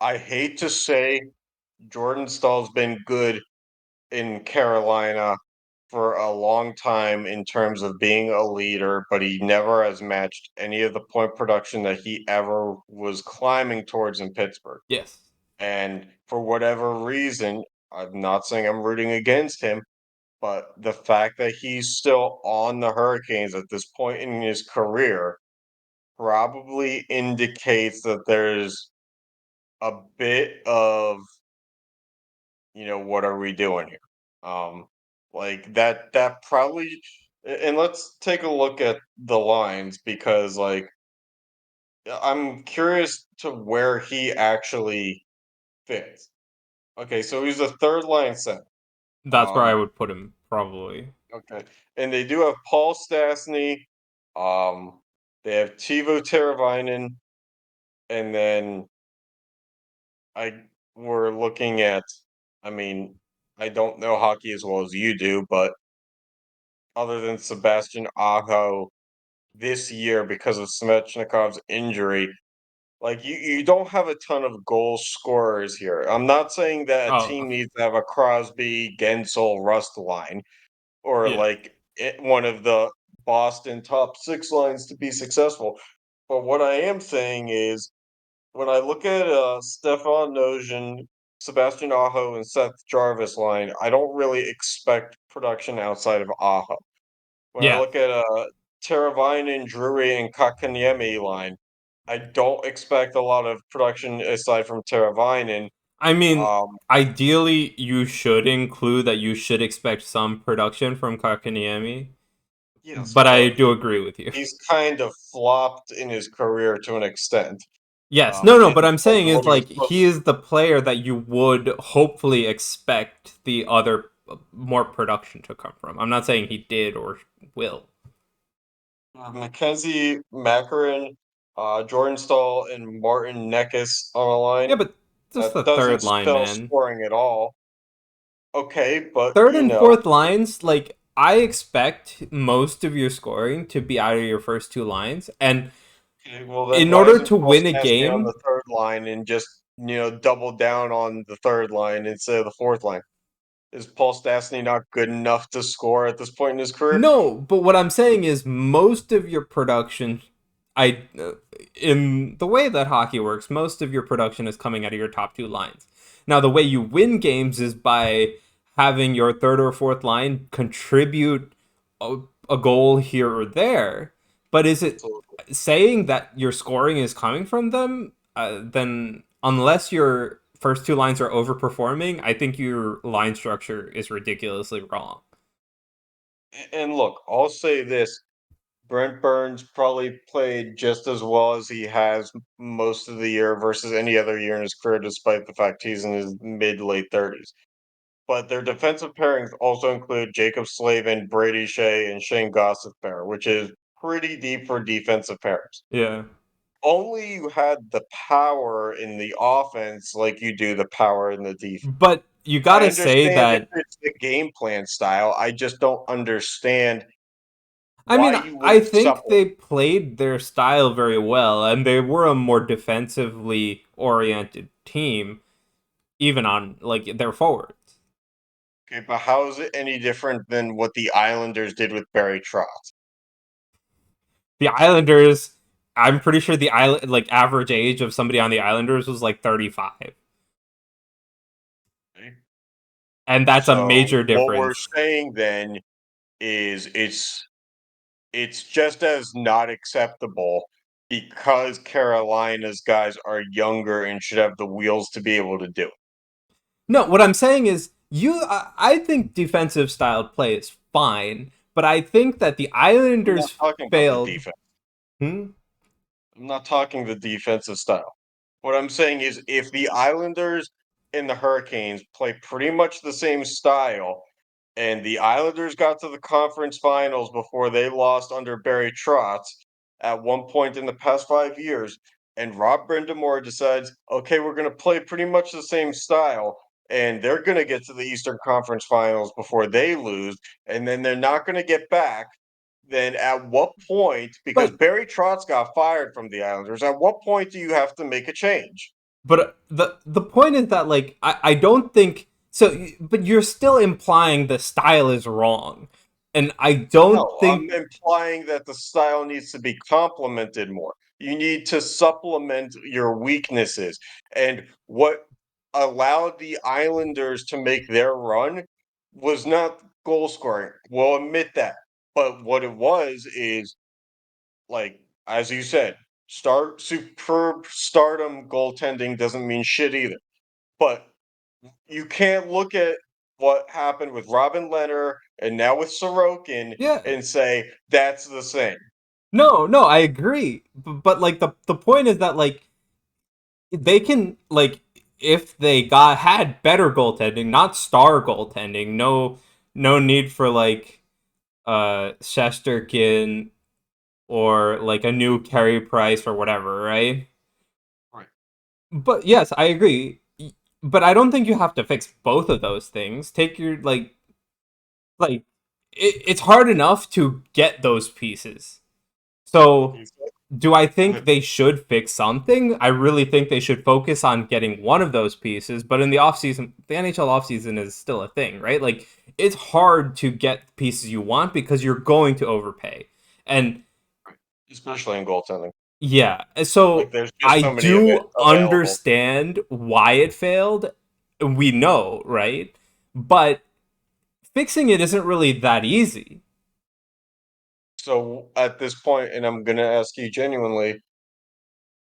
I hate to say Jordan Stahl's been good in Carolina for a long time in terms of being a leader, but he never has matched any of the point production that he ever was climbing towards in Pittsburgh. Yes, And for whatever reason, I'm not saying I'm rooting against him, but the fact that he's still on the Hurricanes at this point in his career probably indicates that there's a bit of, what are we doing here? Like that probably, and let's take a look at the lines because, like, I'm curious to where he actually fits. Okay, so he's a third line center. that's where I Um, would put him probably. okay, and they do have Paul Stastny. Um, they have Tivo Teravainen, and then I we're looking at. I mean, I don't know hockey as well as you do, but other than Sebastian Aho this year because of Svechnikov's injury, like, you don't have a ton of goal scorers here. I'm not saying that a Oh, team needs to have a Crosby, Gensel, Rust line or yeah. like one of the Boston top six lines to be successful. But what I am saying is, when I look at Stefan Nojin, Sebastian Aho, and Seth Jarvis line, I don't really expect production outside of Aho. When I Yeah. look at Teravainen, Drury, and Kakaniemi line, I don't expect a lot of production aside from Teravainen. I mean, Um, ideally, you should include that you should expect some production from Kakaniemi, yes, but I but do agree with you. he's kind of flopped in his career to an extent. Yes, no, no, In but I'm terms saying of is what he was like supposed he is the player that you would hopefully expect the other more production to come from. I'm not saying he did or will. Mackenzie Makarin, Jordan Stahl, and Martin Neckis on a Yeah, line. but just the That doesn't third line, spell man. scoring at all. Okay, but Third and fourth lines, like I expect most of your scoring to be out of your first two lines, and okay, well then in why order isn't to Paul win a Stastny on game, the third line and just double down on the third line instead of the fourth line? Is Paul Stastny not good enough to score at this point in his career? no, but what I'm saying is most of your production, I, in the way that hockey works, most of your production is coming out of your top two lines. Now, the way you win games is by having your third or fourth line contribute a goal here or there. But is it Absolutely. saying that your scoring is coming from them? Then, unless your first two lines are overperforming, I think your line structure is ridiculously wrong. And look, I'll say this. Brent Burns probably played just as well as he has most of the year versus any other year in his career, despite the fact he's in his mid late 30s. But their defensive pairings also include Jacob Slavin, Brady Shea, and Shane Gossip pair, which is pretty deep for defensive pairs. Yeah. Only you had the power in the offense like you do the power in the defense. But you I gotta say understand if that. it's the game plan style. I just don't understand I why mean, you I wouldn't think supplement. they played their style very well, and they were a more defensively oriented team, even on like their forwards. Okay, but how is it any different than what the Islanders did with Barry Trotz? The Islanders, I'm pretty sure the island like average age of somebody on the Islanders was like 35, Okay. and that's a So major what we're difference. saying then is it's just as not acceptable because Carolina's guys are younger and should have the wheels to be able to do it. No, what I'm saying is I think defensive style play is fine, but I think that the I'm not Islanders talking about the failed. defense. Hmm? I'm not talking the defensive style. What I'm saying is if the Islanders and the Hurricanes play pretty much the same style, and the Islanders got to the conference finals before they lost under Barry Trotz at one point in the past 5 years, and Rob Brindamore decides, okay, we're going to play pretty much the same style, and they're going to get to the Eastern Conference finals before they lose, and then they're not going to get back, then at what point, because But Barry Trotz got fired from the Islanders, at what point do you have to make a change? the point is that like I don't think so, but you're still implying the style is wrong, and I don't No, I'm think. implying that the style needs to be complemented more. You need to supplement your weaknesses. And what allowed the Islanders to make their run was not goal scoring. We'll admit that. But what it was is, like, as you said, superb stardom goaltending doesn't mean shit either. But you can't look at what happened with Robin Leonard and now with Sorokin Yeah, and say that's the same. no, no, I agree, but like the point is that like they can like if they got had better goaltending, not star goaltending, no need for like Shesterkin or like a new Carey Price or whatever, right? Right. But yes, I agree. But I don't think you have to fix both of those things. Take your like it's hard enough to get those pieces. So do I think they should fix something? I really think they should focus on getting one of those pieces, but in the offseason, the NHL offseason is still a thing, right? Like it's hard to get pieces you want because you're going to overpay. And Especially in goaltending. Yeah. Like So there's just I so many of it do available. understand why it failed. We know, right? But fixing it isn't really that easy. So at this point, and I'm gonna ask you genuinely,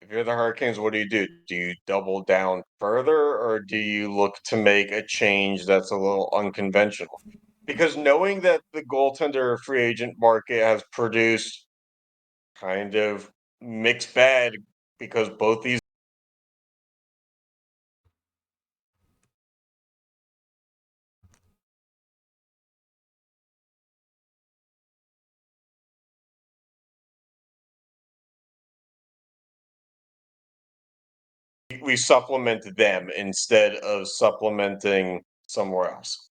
if you're the Hurricanes, what do you do? Do you double down further, or do you look to make a change that's a little unconventional? Because knowing that the goaltender free agent market has produced kind of mixed bag, because both these we supplement them instead of supplementing somewhere else.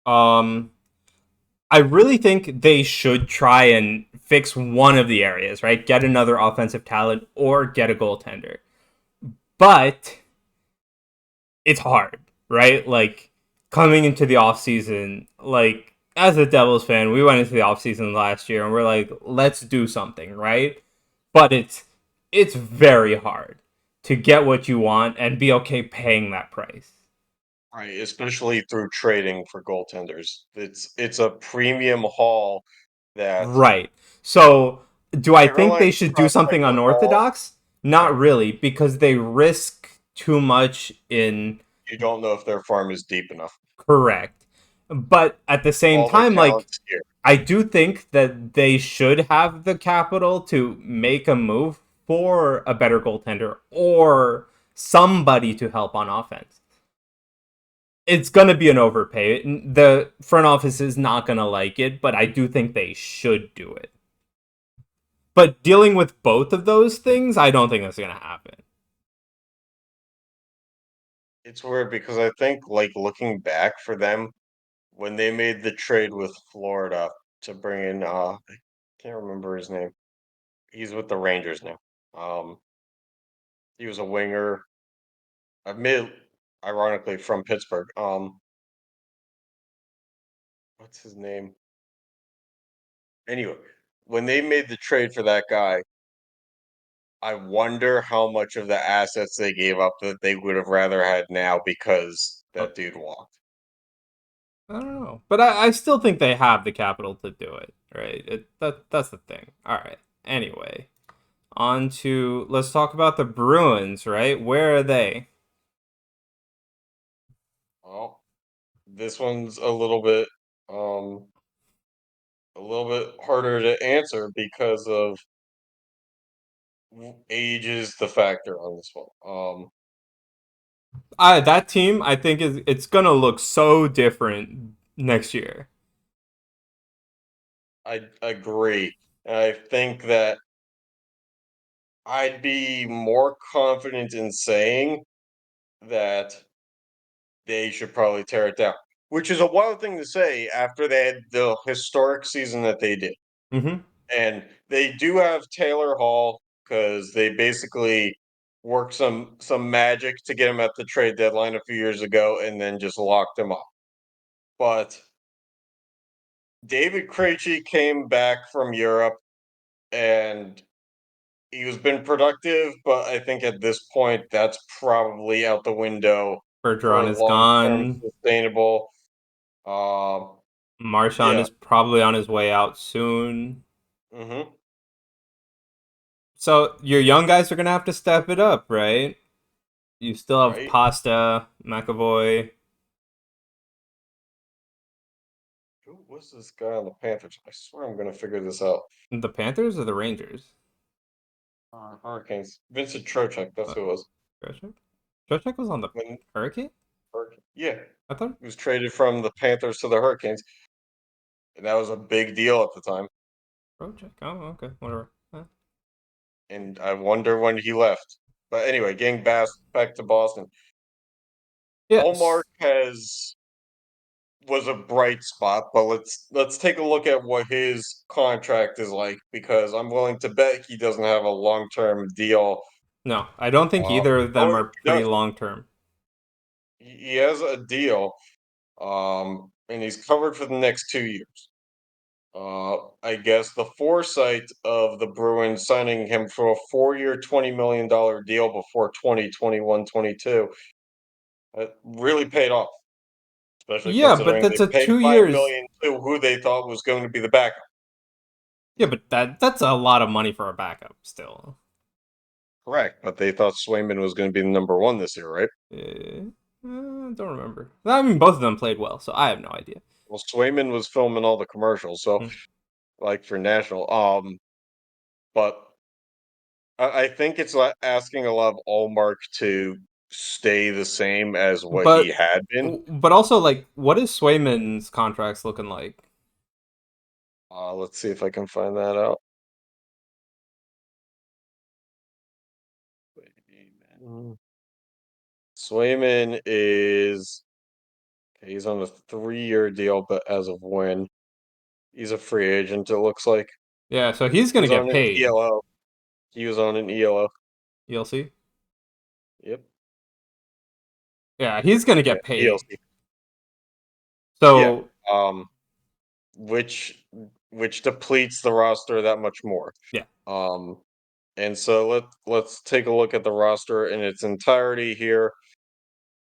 Um I really think they should try and fix one of the areas, right? Get another offensive talent or get a goaltender. But it's hard, right? Like coming into the offseason, like as a Devils fan, we went into the offseason last year and we're like, let's do something, right? But it's very hard to get what you want and be okay paying that price. Right, especially through trading for goaltenders. It's a premium haul that Right. So, do I think they Carolina should do trust something regular haul. unorthodox? Not No, really, because they risk too much in you don't know if their farm is deep enough. correct. But at the same All the time, like, talent's here. I do think that they should have the capital to make a move for a better goaltender or somebody to help on offense. It's going to be an overpay. The front office is not going to like it, but I do think they should do it. But dealing with both of those things, I don't think that's going to happen. It's weird because I think, like, looking back for them when they made the trade with Florida to bring in I can't remember his name. He's with the Rangers now. Um he was a winger, mid ironically from Pittsburgh. What's his name? Anyway, when they made the trade for that guy, I wonder how much of the assets they gave up that they would have rather had now because Oh, that dude walked. I don't know, but I still think they have the capital to do it. Right? That's the thing. All right. Anyway, on to let's talk about the Bruins. Right? Where are they? Well, this one's a little bit harder to answer because of age is the factor on this one. That team I think is it's gonna look so different next year. I agree. I think that I'd be more confident in saying that they should probably tear it down, which is a wild thing to say after they had the historic season that they did. Mm-hmm. And they do have Taylor Hall because they basically worked some magic to get him at the trade deadline a few years ago and then just locked him up. But David Krejci came back from Europe and he has been productive, but I think at this point that's probably out the window for Bergeron is long term gone. sustainable. Um, Marchand yeah. is probably on his way out soon. Hmm. So your young guys are gonna have to step it up, right? You still have Right. Pasta, McAvoy. Who was this guy on the Panthers? I swear I'm gonna figure this out. The Panthers or the Rangers? Hurricanes. Vincent Trocheck, that's Uh, who it was. Trocheck? Trocheck was on the When Hurricane? yeah, I thought he was traded from the Panthers to the Hurricanes, and that was a big deal at the time. Trocheck. Oh, okay, whatever. And I wonder when he left. But anyway, getting back to Boston, Yes. Omar has was a bright spot, but let's take a look at what his contract is like because I'm willing to bet he doesn't have a long term deal. No, I don't think either of them Oh, are he pretty does. long term. He has a deal, and he's covered for the next 2 years. I guess the foresight of the Bruins signing him for a 4-year, $20 million deal before 2021-22 really paid off, especially Yeah, but considering that's they a paid 2 years. $5 million to who they thought was going to be the backup. Yeah, but that's a lot of money for a backup still. Correct, but they thought Swayman was going to be the number one this year, right? Don't remember. I mean, both of them played well, so I have no idea. Well, Swayman was filming all the commercials, so Hmm. like for national. But I think it's asking a lot of Allmark to stay the same as what he But had been. but also like, what is Swayman's contracts looking like? Let's see if I can find that out. Swayman is he's on a 3-year deal, but as of when he's a free agent, it looks like Yeah, so he's he gonna was get on an paid. ELO. He was on an ELO. ELC. Yep. Yeah, he's gonna Yeah. get paid. ELC. Yeah. So Um. Which which depletes the roster that much more. yeah, Um. And so let's take a look at the roster in its entirety here.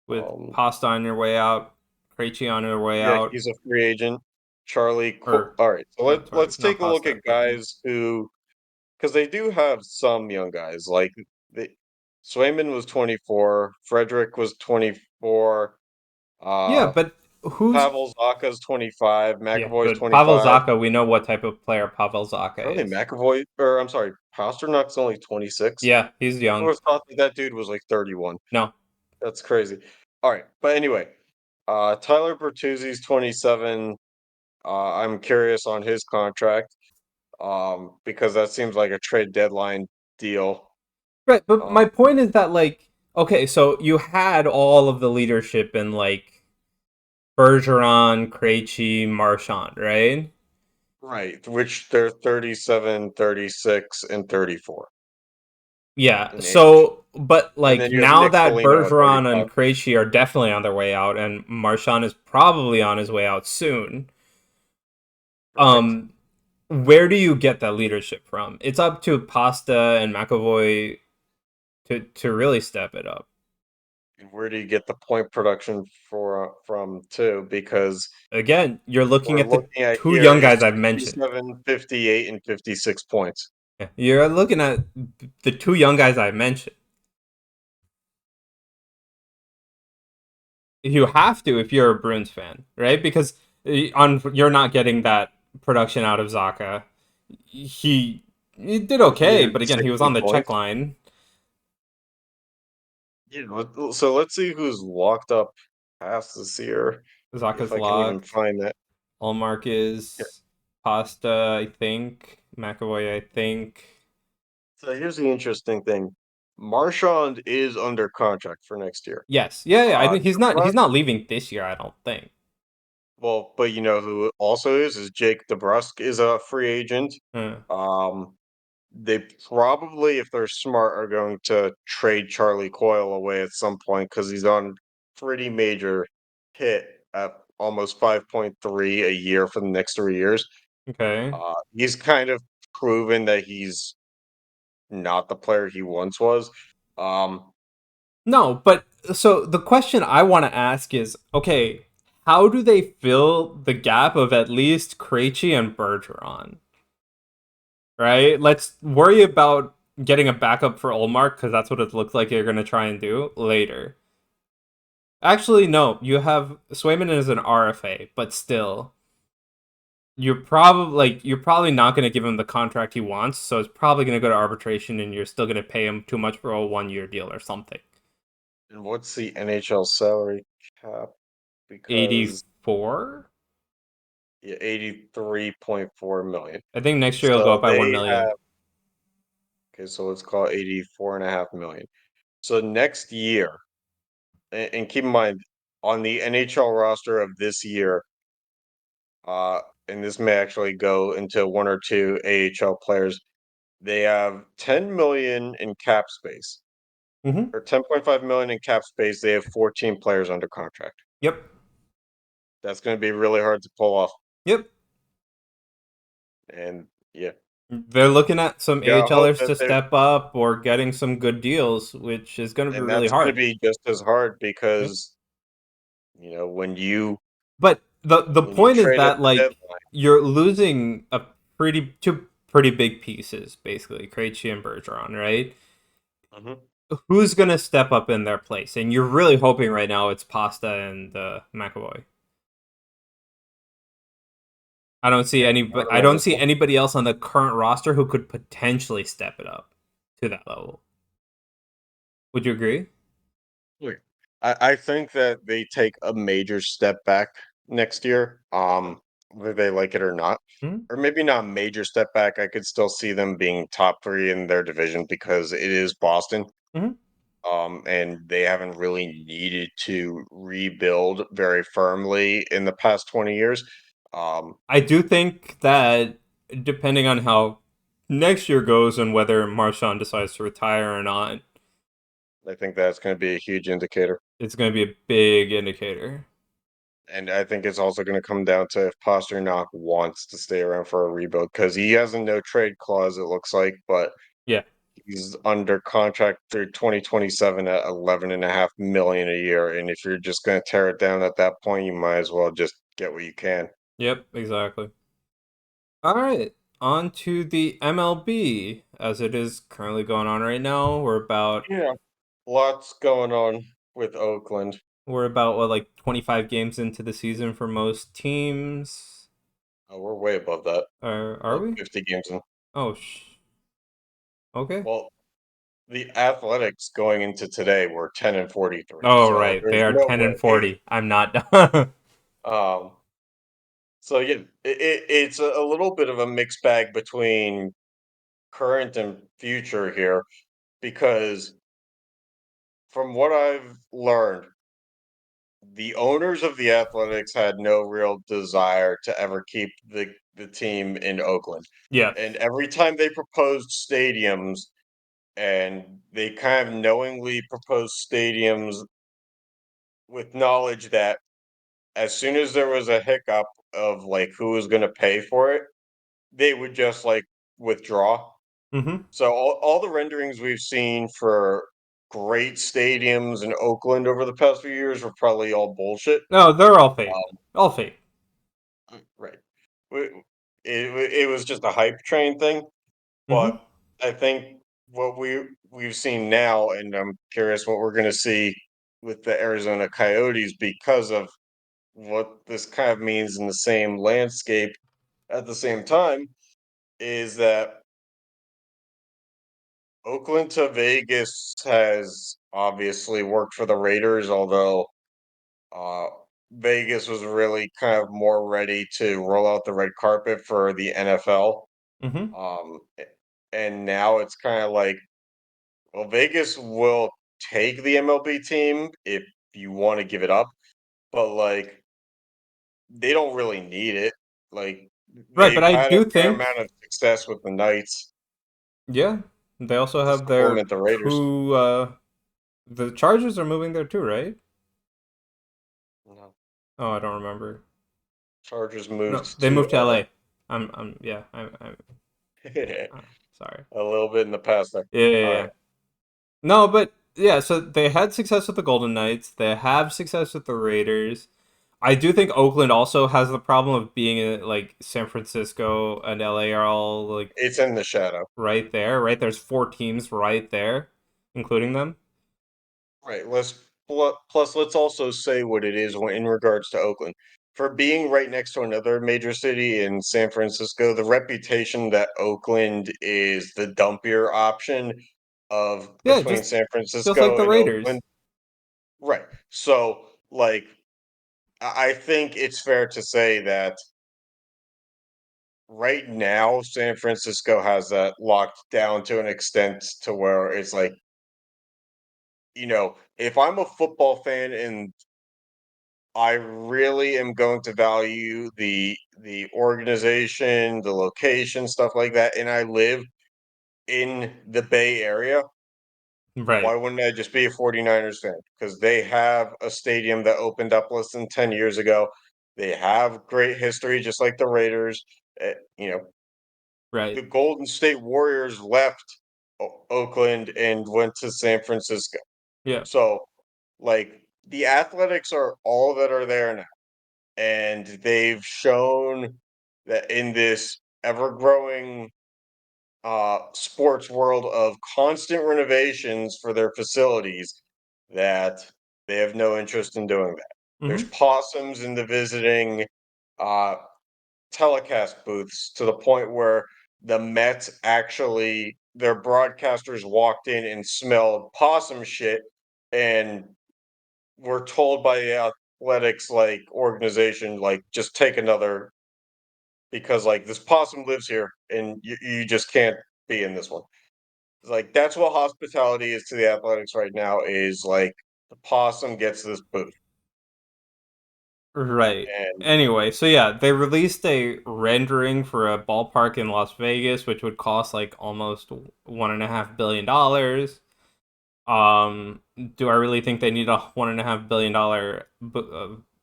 with Um. Pasta on your way out, Krejci on your way Yeah, out, he's a free agent. or All right. So no, sorry, let's not take a look Pasta, at but guys who because they do have some young guys like the Swayman was 24, Frederick was 24, yeah, uh but who's Pavel Zaka's 25, yeah, McAvoy's but Pavel 25. Zaka, we know what type of player Pavel Really, Zaka is. McAvoy or I'm sorry, Pasternak's only 26. Yeah, he's I young. was thought that that dude was like 31. No, That's crazy. All right, but anyway, Tyler Bertuzzi's 27. I'm curious on his contract, because that seems like a trade deadline deal. right, but Um, my point is that like, okay, so you had all of the leadership in like Bergeron, Krejci, Marchand, right? right, which they're 37, 36, and 34 Yeah. in age. So, but And like then you have now Nick that Foligno at Bergeron 35. and Krejci are definitely on their way out, and Marchand is probably on his way out soon. Correct. Um, where do you get that leadership from? It's up to Pasta and McAvoy to really step it up. And where do you get the point production from too? Because Again, you're looking we're at the looking at two here young is guys I've mentioned. 57, 58, and 56 points. Yeah. You're looking at the two young guys I mentioned. You have to if you're a Bruins fan, right? Because on you're not getting that production out of Zaka. He did He okay, had but again, he was 60 on the check points. line. Yeah, so let's see who's locked up past this year, if Zaka's I can even locked. find that. Allmark Yeah. is Pasta, I think. McAvoy, I think. So here's the interesting thing. Marchand is under contract for next year. Yes, yeah. I think he's DeBrus, not leaving this year. I don't think. well, but you know who also is Jake DeBrusk is a free agent. Uh, Um, they probably, if they're smart, are going to trade Charlie Coyle away at some point because he's on pretty major hit at almost 5.3 a year for the next 3 years. okay. He's kind of proven that he's not the player he once was. Um, No, but so the question I want to ask is, okay, how do they fill the gap of at least Krejci and Bergeron? Right? Let's worry about getting a backup for Olmark because that's what it looks like you're gonna try and do later. Actually, no, you have Swayman is an RFA, but still, you're probably not gonna give him the contract he wants, so it's probably gonna go to arbitration, and you're still gonna pay him too much for a 1 year deal or something. and what's the NHL salary cap? Because 84. yeah, 83.4 million. I think next year it'll go So up by 1 they million. have, okay, so let's call it 84.5 million. So next year, and keep in mind, on the NHL roster of this year, uh, and this may actually go into one or two AHL players, they have 10 million in cap space, Mm-hmm. or 10.5 million in cap space. They have 14 players under contract. Yep. That's going to be really hard to pull off. Yep. And yeah, They're looking at some yeah, I hope AHLers that to they're, step up or getting some good deals, which is going to be and really that's going to hard. be just as hard Yeah. because when you But the point is trade at that the like deadline. you're losing a two pretty big pieces, basically, Krejci and Bergeron, right? Mhm. Who's gonna step up in their place? And you're really hoping right now it's Pasta and McAvoy. Yeah, I don't I know. don't see anybody else on the current roster who could potentially step it up to that level. Would you agree? Look, I think that they take a major step back next year, whether they like it or not. Hmm. Or maybe not a major step back. I could still see them being top three in their division because it is Boston. Hmm. And they haven't really needed to rebuild very firmly in the past 20 years. Um, I do think that depending on how next year goes and whether Marshawn decides to retire or not, I think that's going to be a huge indicator. it's going to be a big indicator. And I think it's also going to come down to if Pasternak wants to stay around for a rebuild because he has a no trade clause, it looks like, but Yeah. he's under contract through 2027 at 11.5 million a year. And if you're just going to tear it down at that point, you might as well just get what you can. Yep. Exactly. All right. On to the MLB as it is currently going on right now. Yeah, lots going on with Oakland. We're about what, like 25 games into the season for most teams. Oh, we're way above that. Are Like we? 50 games in. Oh, okay. Well, the Athletics going into today were 10 and 43. Oh, So right. They there's are no 10 and way. 40. I'm not done. Um, so yeah, it's a little bit of a mixed bag between current and future here because from what I've learned, the owners of the Athletics had no real desire to ever keep the team in Oakland. Yeah. And every time they proposed stadiums, and they kind of knowingly proposed stadiums with knowledge that as soon as there was a hiccup of like who was going to pay for it, they would just like withdraw. Mm-hmm. So all the renderings we've seen for great stadiums in Oakland over the past few years were probably all bullshit. No, they're all fake. All fake. Right. We- it was just a hype train thing, Mm-hmm. but I think what we've seen now, and I'm curious what we're going to see with the Arizona Coyotes because of what this kind of means in the same landscape at the same time, is that Oakland to Vegas has obviously worked for the Raiders, although uh, Vegas was really kind of more ready to roll out the red carpet for the NFL. Mm-hmm. And now it's kind of like, well, Vegas will take the MLB team if you want to give it up, but like they don't really need it. Like Right, but they've I had a do fair think, amount of success with the Knights yeah, they also to have their supplement the Raiders. two. The Chargers are moving there too, right? No, Oh, I don't remember. Chargers No, moved they to moved to LA. Yeah, I'm a sorry. little bit in the past there. Yeah, yeah, All yeah. right. No, but yeah, so they had success with the Golden Knights. They have success with the Raiders. I do think Oakland also has the problem of being like San Francisco and LA are all like It's in the shadow. right there, right? There's four teams right there, including them. Right. Plus let's also say what it is in regards to Oakland. For being right next to another major city in San Francisco, the reputation that Oakland is the dumpier option of Yeah, between San just like Francisco the and Raiders. Oakland. Right. So like I think it's fair to say that right now San Francisco has that locked down to an extent to where it's like, if I'm a football fan and I really am going to value the organization, the location, stuff like that, and I live in the Bay Area. Why Right. wouldn't I just be a 49ers fan? Because they have a stadium that opened up less than 10 years ago. They have great history, just like the Raiders. You know, Right. The Golden State Warriors left Oakland and went to San Francisco. Yeah. So, like, the Athletics are all that are there now, and they've shown that in this ever-growing sports world of constant renovations for their facilities, that they have no interest in doing that. There's Hmm. possums in the visiting uh, telecast booths to the point where the Mets actually their broadcasters walked in and smelled possum shit and were told by the athletics like organization like just take another because like this possum lives here and you just can't be in this one. Like that's what hospitality is to the athletics right now is like the possum gets this booth Right. and Anyway, so yeah, they released a rendering for a ballpark in Las Vegas, which would cost like almost $1.5 billion. Do I really think they need a $1.5 billion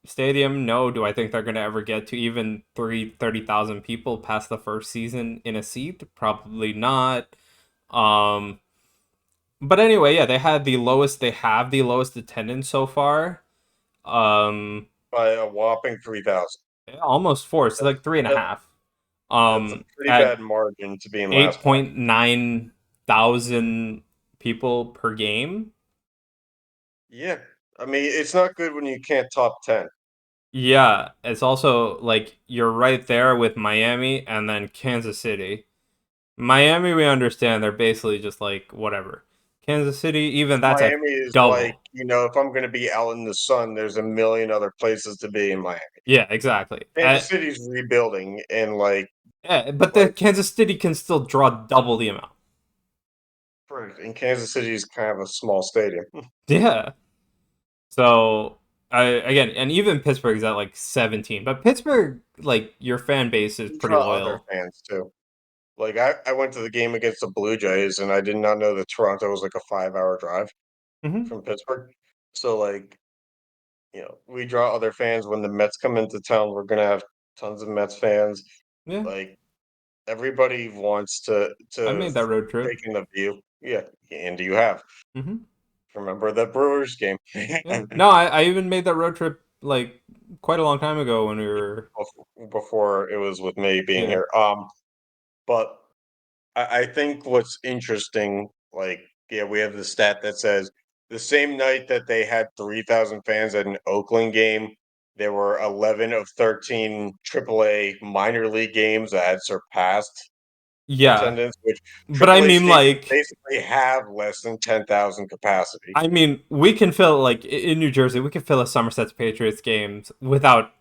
stadium? No. Do I think they're gonna ever get to even 30,000 people past the first season in a seat? Probably not. Um, but anyway, yeah, they have the lowest attendance so far. Um, by a whopping 3,000. almost four. It's like three and a That, half. that's a pretty At bad margin to be in last place. 8,900 people per game. Yeah. I mean, it's not good when you can't top 10. Yeah, it's also like you're right there with Miami and then Kansas City. Miami, we understand they're basically just like whatever. Kansas City, even that's at Miami is like, double. if I'm going to be out in the sun, there's a million other places to be in Miami. Yeah, exactly. Kansas City's rebuilding and Yeah, but the like Kansas City can still draw double the amount. in Kansas City is kind of a small stadium. Yeah. So again, and even Pittsburgh is at like 17. But Pittsburgh, like your fan base is You pretty draw other loyal. fans too. Like I went to the game against the Blue Jays and I did not know that Toronto was like a 5-hour drive Hmm. from Pittsburgh. So we draw other fans when the Mets come into town. We're gonna have tons of Mets fans. Yeah, Like everybody wants to I to made that road take trip. in the view. Yeah, and you have. Hmm. Remember the Brewers game Yeah. No, I even made that road trip like quite a long time ago when we were. before it was with me being Yeah. here. But I think what's interesting, like, yeah, we have the stat that says the same night that they had 3,000 fans at an Oakland game, there were 11 of 13 AAA minor league games that had surpassed Yeah. attendance, which But I AAA mean, stadiums like, basically have less than 10,000 capacity. we can fill like in New Jersey, we can fill a Somerset's Patriots games without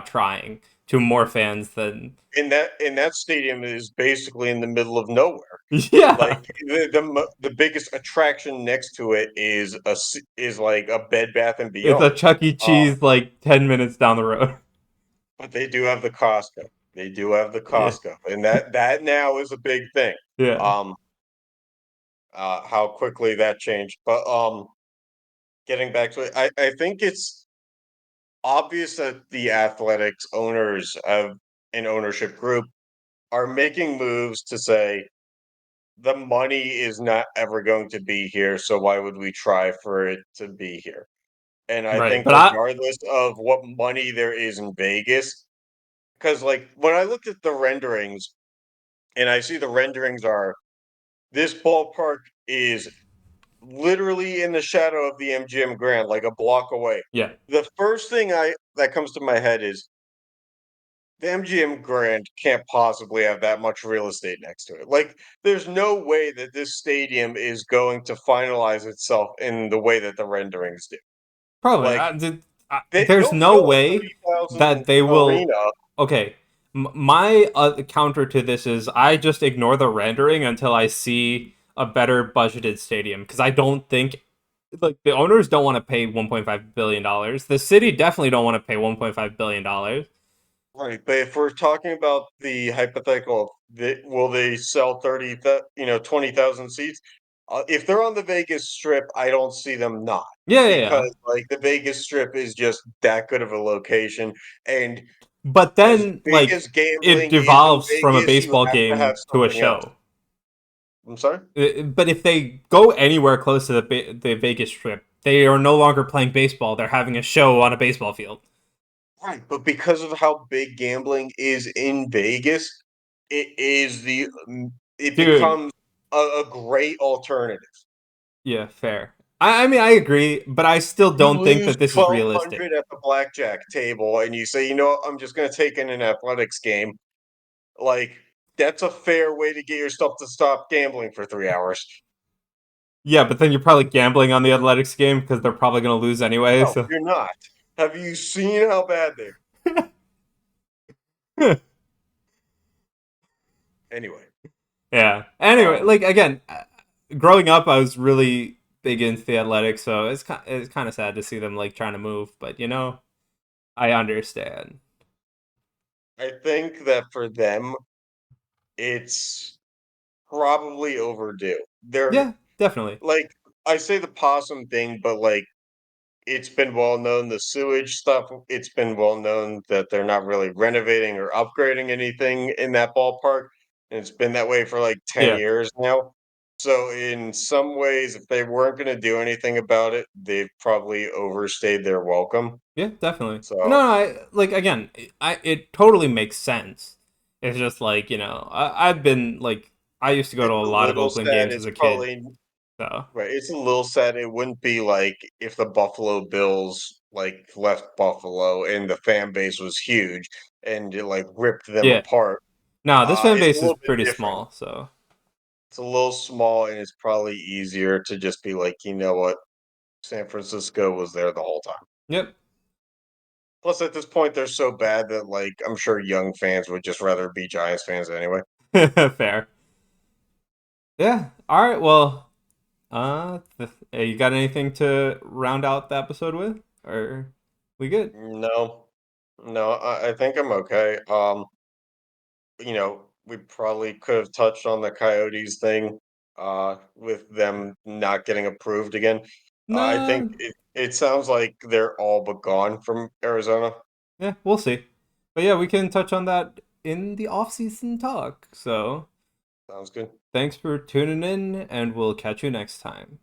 trying to more fans than. And that stadium is basically in the middle of nowhere. Yeah, Like the biggest attraction next to it is like a Bed Bath and it's a Beyond. Chuck E. Um, Cheese like 10 minutes down the road. but they do have the Costco. They do have the Yeah, Costco, and that now is a big thing. yeah, Um, how quickly that changed. But getting back to it, I think it's obvious that the athletics owners of an ownership group are making moves to say the money is not ever going to be here, so why would we try for it to be here? And I right. think But regardless of what money there is in Vegas, because like when I looked at the renderings and I see the renderings are this ballpark is literally in the shadow of the MGM Grand, like a block away. yeah, The first thing I that comes to my head is the MGM Grand can't possibly have that much real estate next to it. Like, there's no way that this stadium is going to finalize itself in the way that the renderings do. probably. Like, There's they'll no fill a way that 30,000 they will. arena. Okay, my counter to this is I just ignore the rendering until I see a better budgeted stadium because I don't think like the owners don't want to pay $1.5 billion. The city definitely don't want to pay $1.5 billion. Right, but if we're talking about the hypothetical, will they sell 20,000 seats? If they're on the Vegas Strip, I don't see them not Yeah, yeah, yeah. because like the Vegas Strip is just that good of a location, and But As then, big like, as it gambling is in devolves from a Vegas, you baseball have to have game to a something else. show. I'm sorry? But if they go anywhere close to the Vegas Strip, they are no longer playing baseball. They're having a show on a baseball field. Right, but because of how big gambling is in Vegas, it is it Dude, becomes a great alternative. yeah, fair. I mean, I agree, but I still You don't think lose that this is realistic. 1,200 at the blackjack table, and you say, you know what, I'm just going to take in an athletics game. Like, that's a fair way to get yourself to stop gambling for 3 hours. Yeah, but then you're probably gambling on the athletics game because they're probably going to lose anyway. No, So, you're not. Have you seen how bad they Anyway, yeah. Anyway, um, like again, growing up, I was really big into the athletics, so it's kind of sad to see them like trying to move. But I understand. I think that for them, it's probably overdue. They're Yeah, definitely. like, I say the possum thing, but like, it's been well known the sewage stuff. It's been well known that they're not really renovating or upgrading anything in that ballpark. And it's been that way for like 10 Yeah, years now. So, in some ways, if they weren't going to do anything about it, they've probably overstayed their welcome. yeah, definitely. No, So, no, I like again, it totally makes sense. It's just like I've been like I used to go to it's a a lot of little Oakland sad. games as It's a kid, probably so right. It's a little sad. It wouldn't be like if the Buffalo Bills like left Buffalo and the fan base was huge and it like ripped them yeah. apart. No, this fan It's a base is little bit pretty different. small, so It's a little small, and it's probably easier to just be like, you know what, San Francisco was there the whole time. yep. Plus, at this point, they're so bad that like I'm sure young fans would just rather be Giants fans anyway. Fair. Yeah. All right. Well, you got anything to round out the episode with, or we good? No, no, I think I'm okay. We probably could have touched on the Coyotes thing, with them not getting approved again. I think Nah. it sounds like they're all but gone from Arizona. Yeah, we'll see. But yeah, we can touch on that in the off-season talk. So Sounds good. thanks for tuning in, and we'll catch you next time.